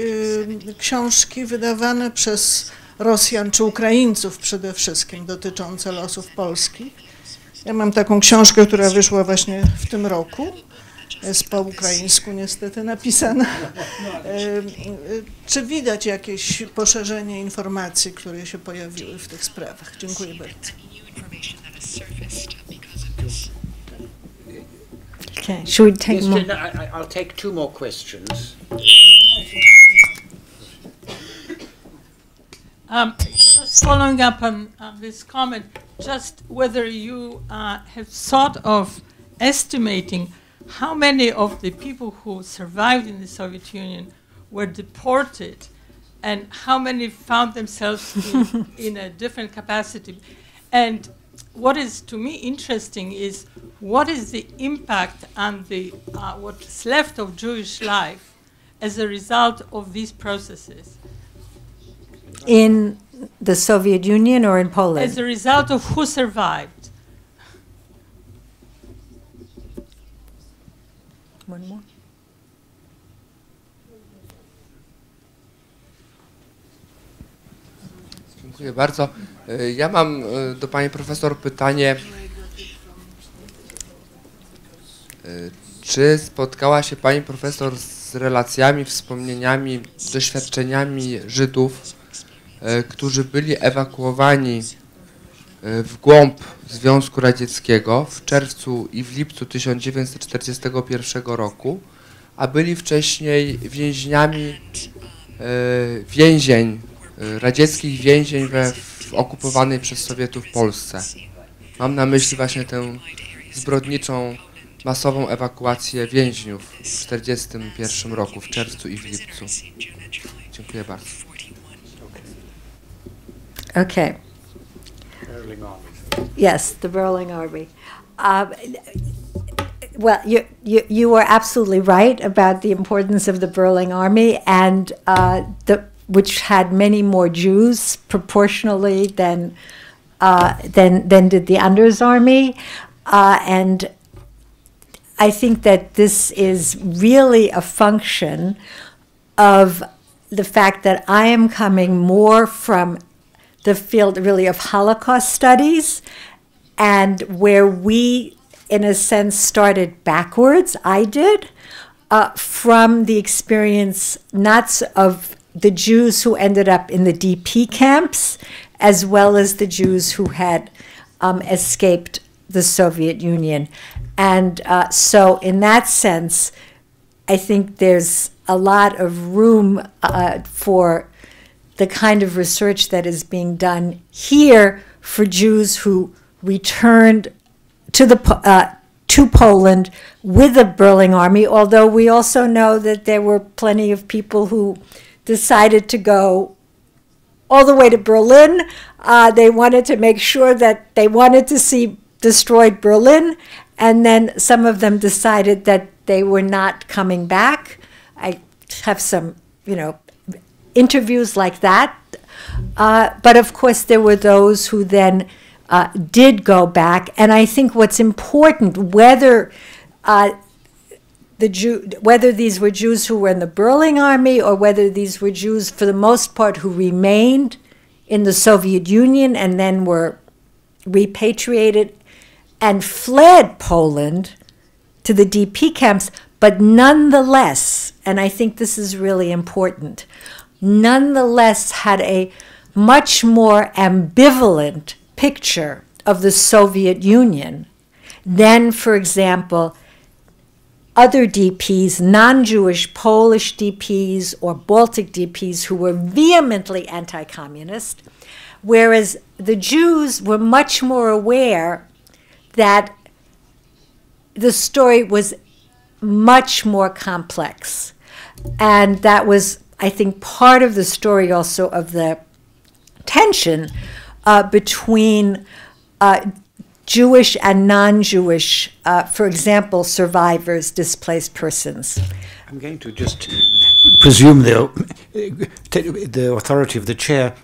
książki wydawane przez Rosjan czy Ukraińców przede wszystkim dotyczące losów polskich? Ja mam taką książkę, która wyszła właśnie w tym roku, jest po ukraińsku niestety napisana. Czy widać jakieś poszerzenie informacji, które się pojawiły w tych sprawach? Dziękuję bardzo. Okay, should we take more? I'll take two more questions. Just following up on this comment, just whether you have thought of estimating how many of the people who survived in the Soviet Union were deported and how many found themselves in a different capacity. And what is to me interesting is what is the impact on the what's left of Jewish life as a result of these processes? In the Soviet Union or in Poland? As a result of who survived. One more. Dziękuję bardzo. Ja mam do pani profesor pytanie, czy spotkała się pani profesor z relacjami, wspomnieniami, doświadczeniami Żydów, którzy byli ewakuowani w głąb Związku Radzieckiego w czerwcu i w lipcu 1941 roku, a byli wcześniej więźniami więzień, radzieckich więzień w okupowanej przez Sowietów Polsce. Mam na myśli właśnie tę zbrodniczą, masową ewakuację więźniów w 1941 roku, w czerwcu i w lipcu. Dziękuję bardzo. Okay. Yes, the Berlin Army. Well, you were absolutely right about the importance of the Berlin Army, and which had many more Jews proportionally than did the Anders Army, and I think that this is really a function of the fact that I am coming more from the field really of Holocaust studies, and where we, in a sense, started backwards, I did, from the experience not of the Jews who ended up in the DP camps, as well as the Jews who had escaped the Soviet Union. And so in that sense, I think there's a lot of room for the kind of research that is being done here for Jews who returned to Poland with the Berlin Army, although we also know that there were plenty of people who decided to go all the way to Berlin. They wanted to make sure that they wanted to see destroyed Berlin, and then some of them decided that they were not coming back. I have some, interviews like that. But of course, there were those who then did go back. And I think what's important, whether these were Jews who were in the Berlin Army or whether these were Jews, for the most part, who remained in the Soviet Union and then were repatriated and fled Poland to the DP camps, but nonetheless, and I think this is really important, nonetheless had a much more ambivalent picture of the Soviet Union, then, for example, other DPs, non-Jewish Polish DPs or Baltic DPs who were vehemently anti-communist, whereas the Jews were much more aware that the story was much more complex. And that was, I think, part of the story also of the tension between Jewish and non-Jewish, for example, survivors, displaced persons. I'm going to just presume the authority of the chair.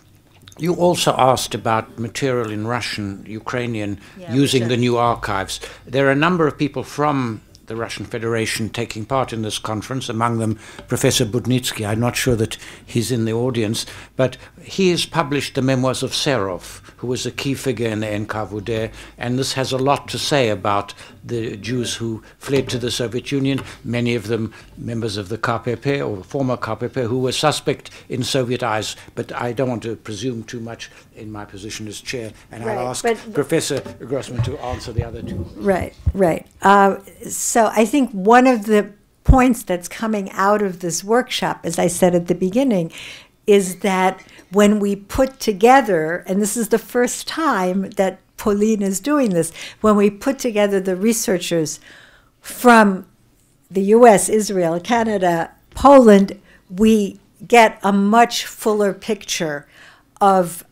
You also asked about material in Russian, Ukrainian, using the new archives. There are a number of people from the Russian Federation taking part in this conference, among them Professor Budnitsky. I'm not sure that he's in the audience, but he has published the memoirs of Serov, who was a key figure in the NKVD, and this has a lot to say about the Jews who fled to the Soviet Union, many of them members of the KPP or former KPP who were suspect in Soviet eyes, but I don't want to presume too much in my position as chair, and I'll ask Professor Grossmann to answer the other two. Right. So I think one of the points that's coming out of this workshop, as I said at the beginning, is that when we put together, and this is the first time that POLIN is doing this, when we put together the researchers from the US, Israel, Canada, Poland, we get a much fuller picture of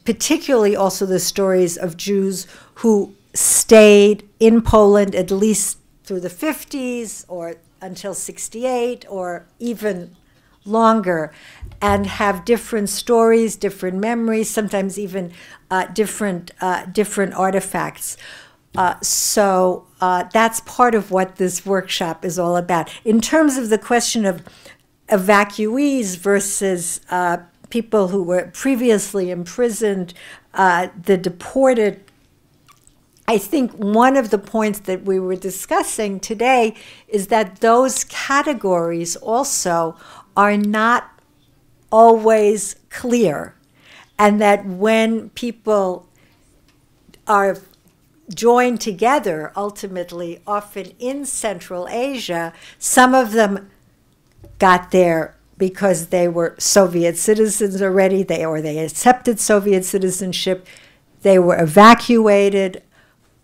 particularly also the stories of Jews who stayed in Poland at least through the 50s or until 68 or even longer, and have different stories, different memories, sometimes even different artifacts. So that's part of what this workshop is all about. In terms of the question of evacuees versus people who were previously imprisoned, the deported, I think one of the points that we were discussing today is that those categories also are not always clear, and that when people are joined together, ultimately, often in Central Asia, some of them got there because they were Soviet citizens already, or they accepted Soviet citizenship. They were evacuated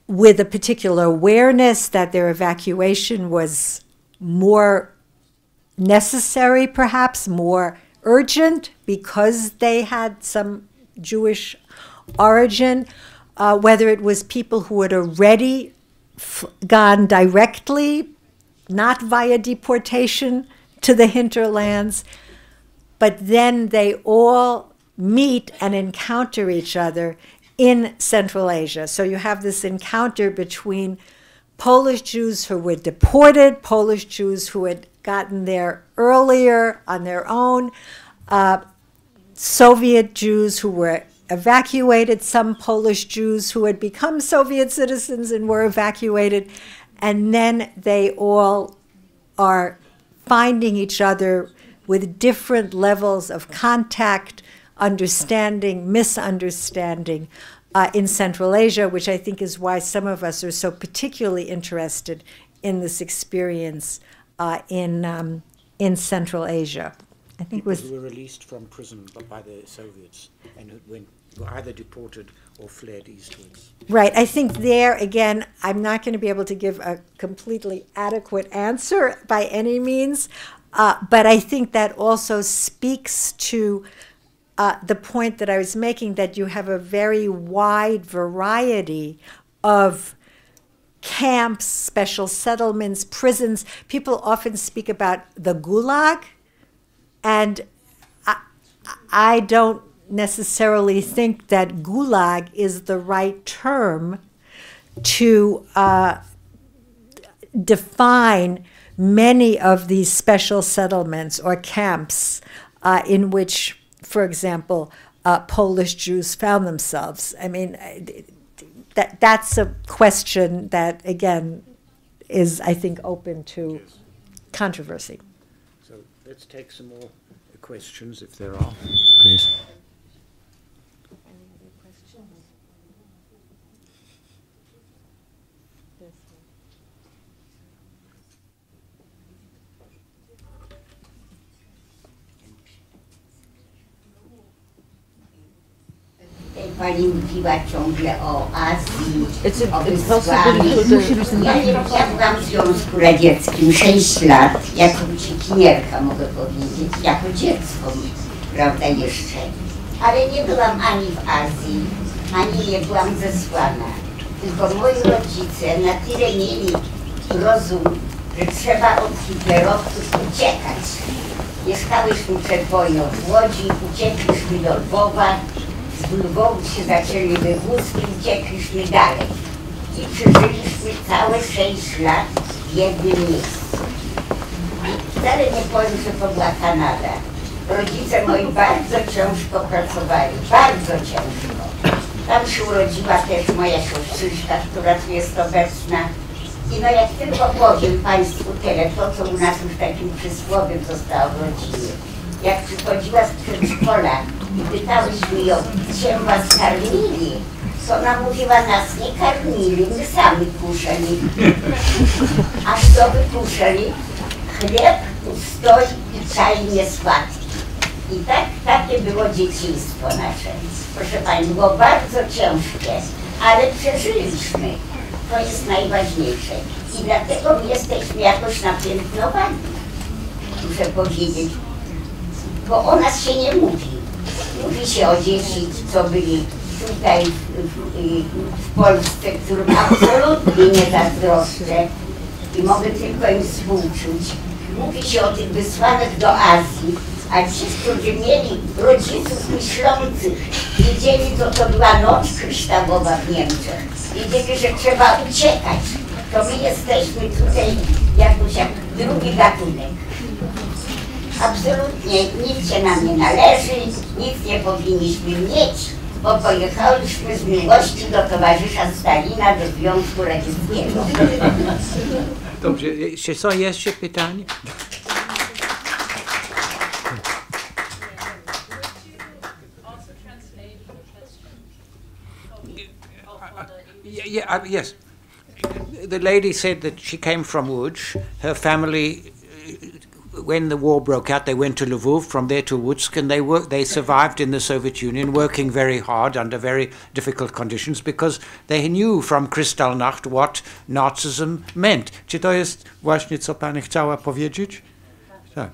with a particular awareness that their evacuation was more necessary, perhaps more urgent, because they had some Jewish origin, whether it was people who had already gone directly, not via deportation, to the hinterlands, but then they all meet and encounter each other in Central Asia. So you have this encounter between Polish Jews who were deported, Polish Jews who had gotten there earlier on their own, Soviet Jews who were evacuated, some Polish Jews who had become Soviet citizens and were evacuated, and then they all are finding each other with different levels of contact, understanding, misunderstanding in Central Asia, which I think is why some of us are so particularly interested in this experience in Central Asia. I think people who were released from prison by the Soviets and who were either deported or fled eastwards. Right. I think there, again, I'm not going to be able to give a completely adequate answer by any means, but I think that also speaks to the point that I was making, that you have a very wide variety of camps, special settlements, prisons. People often speak about the Gulag, and I don't necessarily think that Gulag is the right term to define many of these special settlements or camps in which, for example, Polish Jews found themselves. I mean, that's a question that, again, is, I think, open to controversy. So let's take some more questions, if there are, please. Pani mówiła ciągle o Azji, o wysłaniu. Ja byłam w Związku Radzieckim 6 lat, jako uciekinierka mogę powiedzieć, jako dziecko, prawda, jeszcze. Ale nie byłam ani w Azji, ani nie byłam zesłana. Tylko moi rodzice na tyle mieli rozum, że trzeba od hitlerowców uciekać. Mieszkałyśmy przed wojną w Łodzi, uciekliśmy do Lwowa, z Lwowu się zaczęły wywózki, uciekliśmy dalej. I przeżyliśmy całe 6 lat w jednym miejscu. I wcale nie powiem, że to była Kanada. Rodzice moi bardzo ciężko pracowali, bardzo ciężko. Tam się urodziła też moja siostrzyszka, która tu jest obecna. I no jak tylko powiem Państwu tyle, to co u nas już takim przysłowiem zostało w rodzinie. Jak przychodziła z przedszkola i pytałyśmy ją, czym was karmili, to ona mówiła, nas nie karmili, my sami kuszeli. A co wy kuszeli? Chleb tu stoi i czaj nie słodki. I takie było dzieciństwo nasze. Proszę Pani, było bardzo ciężkie, ale przeżyliśmy. To jest najważniejsze. I dlatego my jesteśmy jakoś napiętnowani, muszę powiedzieć. Bo o nas się nie mówi. Mówi się o dzieci, co byli tutaj w Polsce, którym absolutnie nie zazdroszczę i mogę tylko im współczuć. Mówi się o tych wysłanych do Azji, a ci, którzy mieli rodziców myślących, wiedzieli, co to była noc kryształowa w Niemczech. Wiedzieli, że trzeba uciekać. To my jesteśmy tutaj jakoś jak drugi gatunek. Absolutnie nic się nam nie należy, nic nie powinniśmy mieć, bo pojechałyśmy z miłości do towarzysza Stalina, do Związku Radzieckiego. Dobrze, czy są jeszcze pytania? Yes. The lady said that she came from Łódź. Her family, when the war broke out, they went to Lwów, from there to Łódź, and they survived in the Soviet Union, working very hard under very difficult conditions, because they knew from Kristallnacht what Nazism meant. Czy to jest właśnie, co Pani chciała powiedzieć? Tak.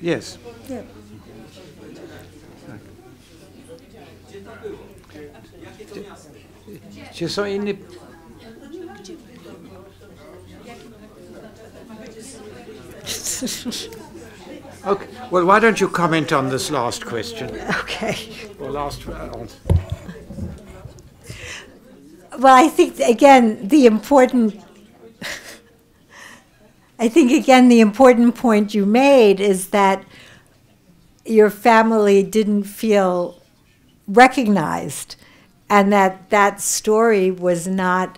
Yes. Yeah. Czy są inne... Okay. Well, why don't you comment on this last question? Okay. Or last answer. Well, I think again the important point you made is that your family didn't feel recognized, and that story was not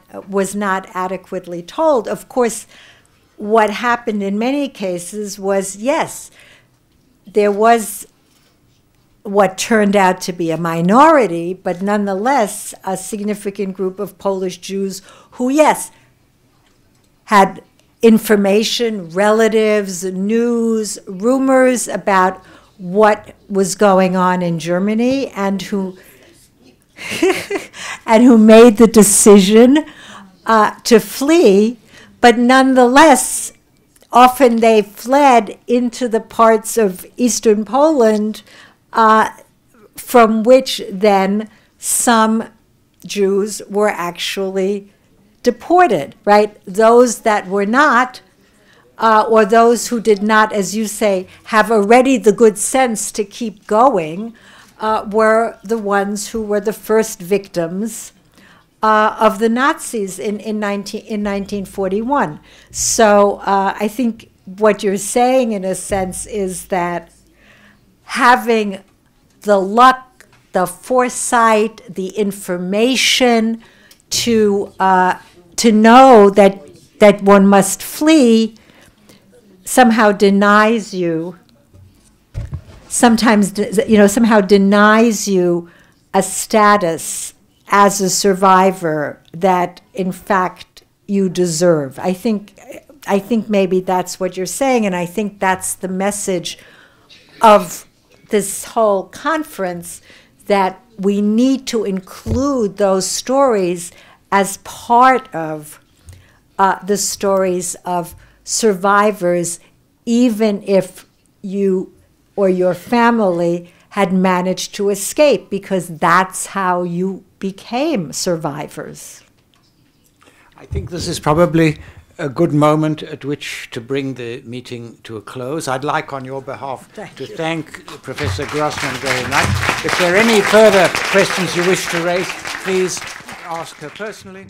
adequately told. Of course, what happened in many cases was, yes, there was what turned out to be a minority, but nonetheless a significant group of Polish Jews who, yes, had information, relatives, news, rumors about what was going on in Germany, and who made the decision to flee. But nonetheless, often they fled into the parts of Eastern Poland from which then some Jews were actually deported, right? Those that were not, or those who did not, as you say, have already the good sense to keep going, were the ones who were the first victims of the Nazis in 1941. So I think what you're saying, in a sense, is that having the luck, the foresight, the information to know that one must flee somehow denies you. Somehow denies you a status as a survivor that, in fact, you deserve. I think maybe that's what you're saying, and I think that's the message of this whole conference, that we need to include those stories as part of the stories of survivors, even if you or your family had managed to escape, because that's how you became survivors. I think this is probably a good moment at which to bring the meeting to a close. I'd like on your behalf to thank Professor Grossmann very much. If there are any further questions you wish to raise, please ask her personally.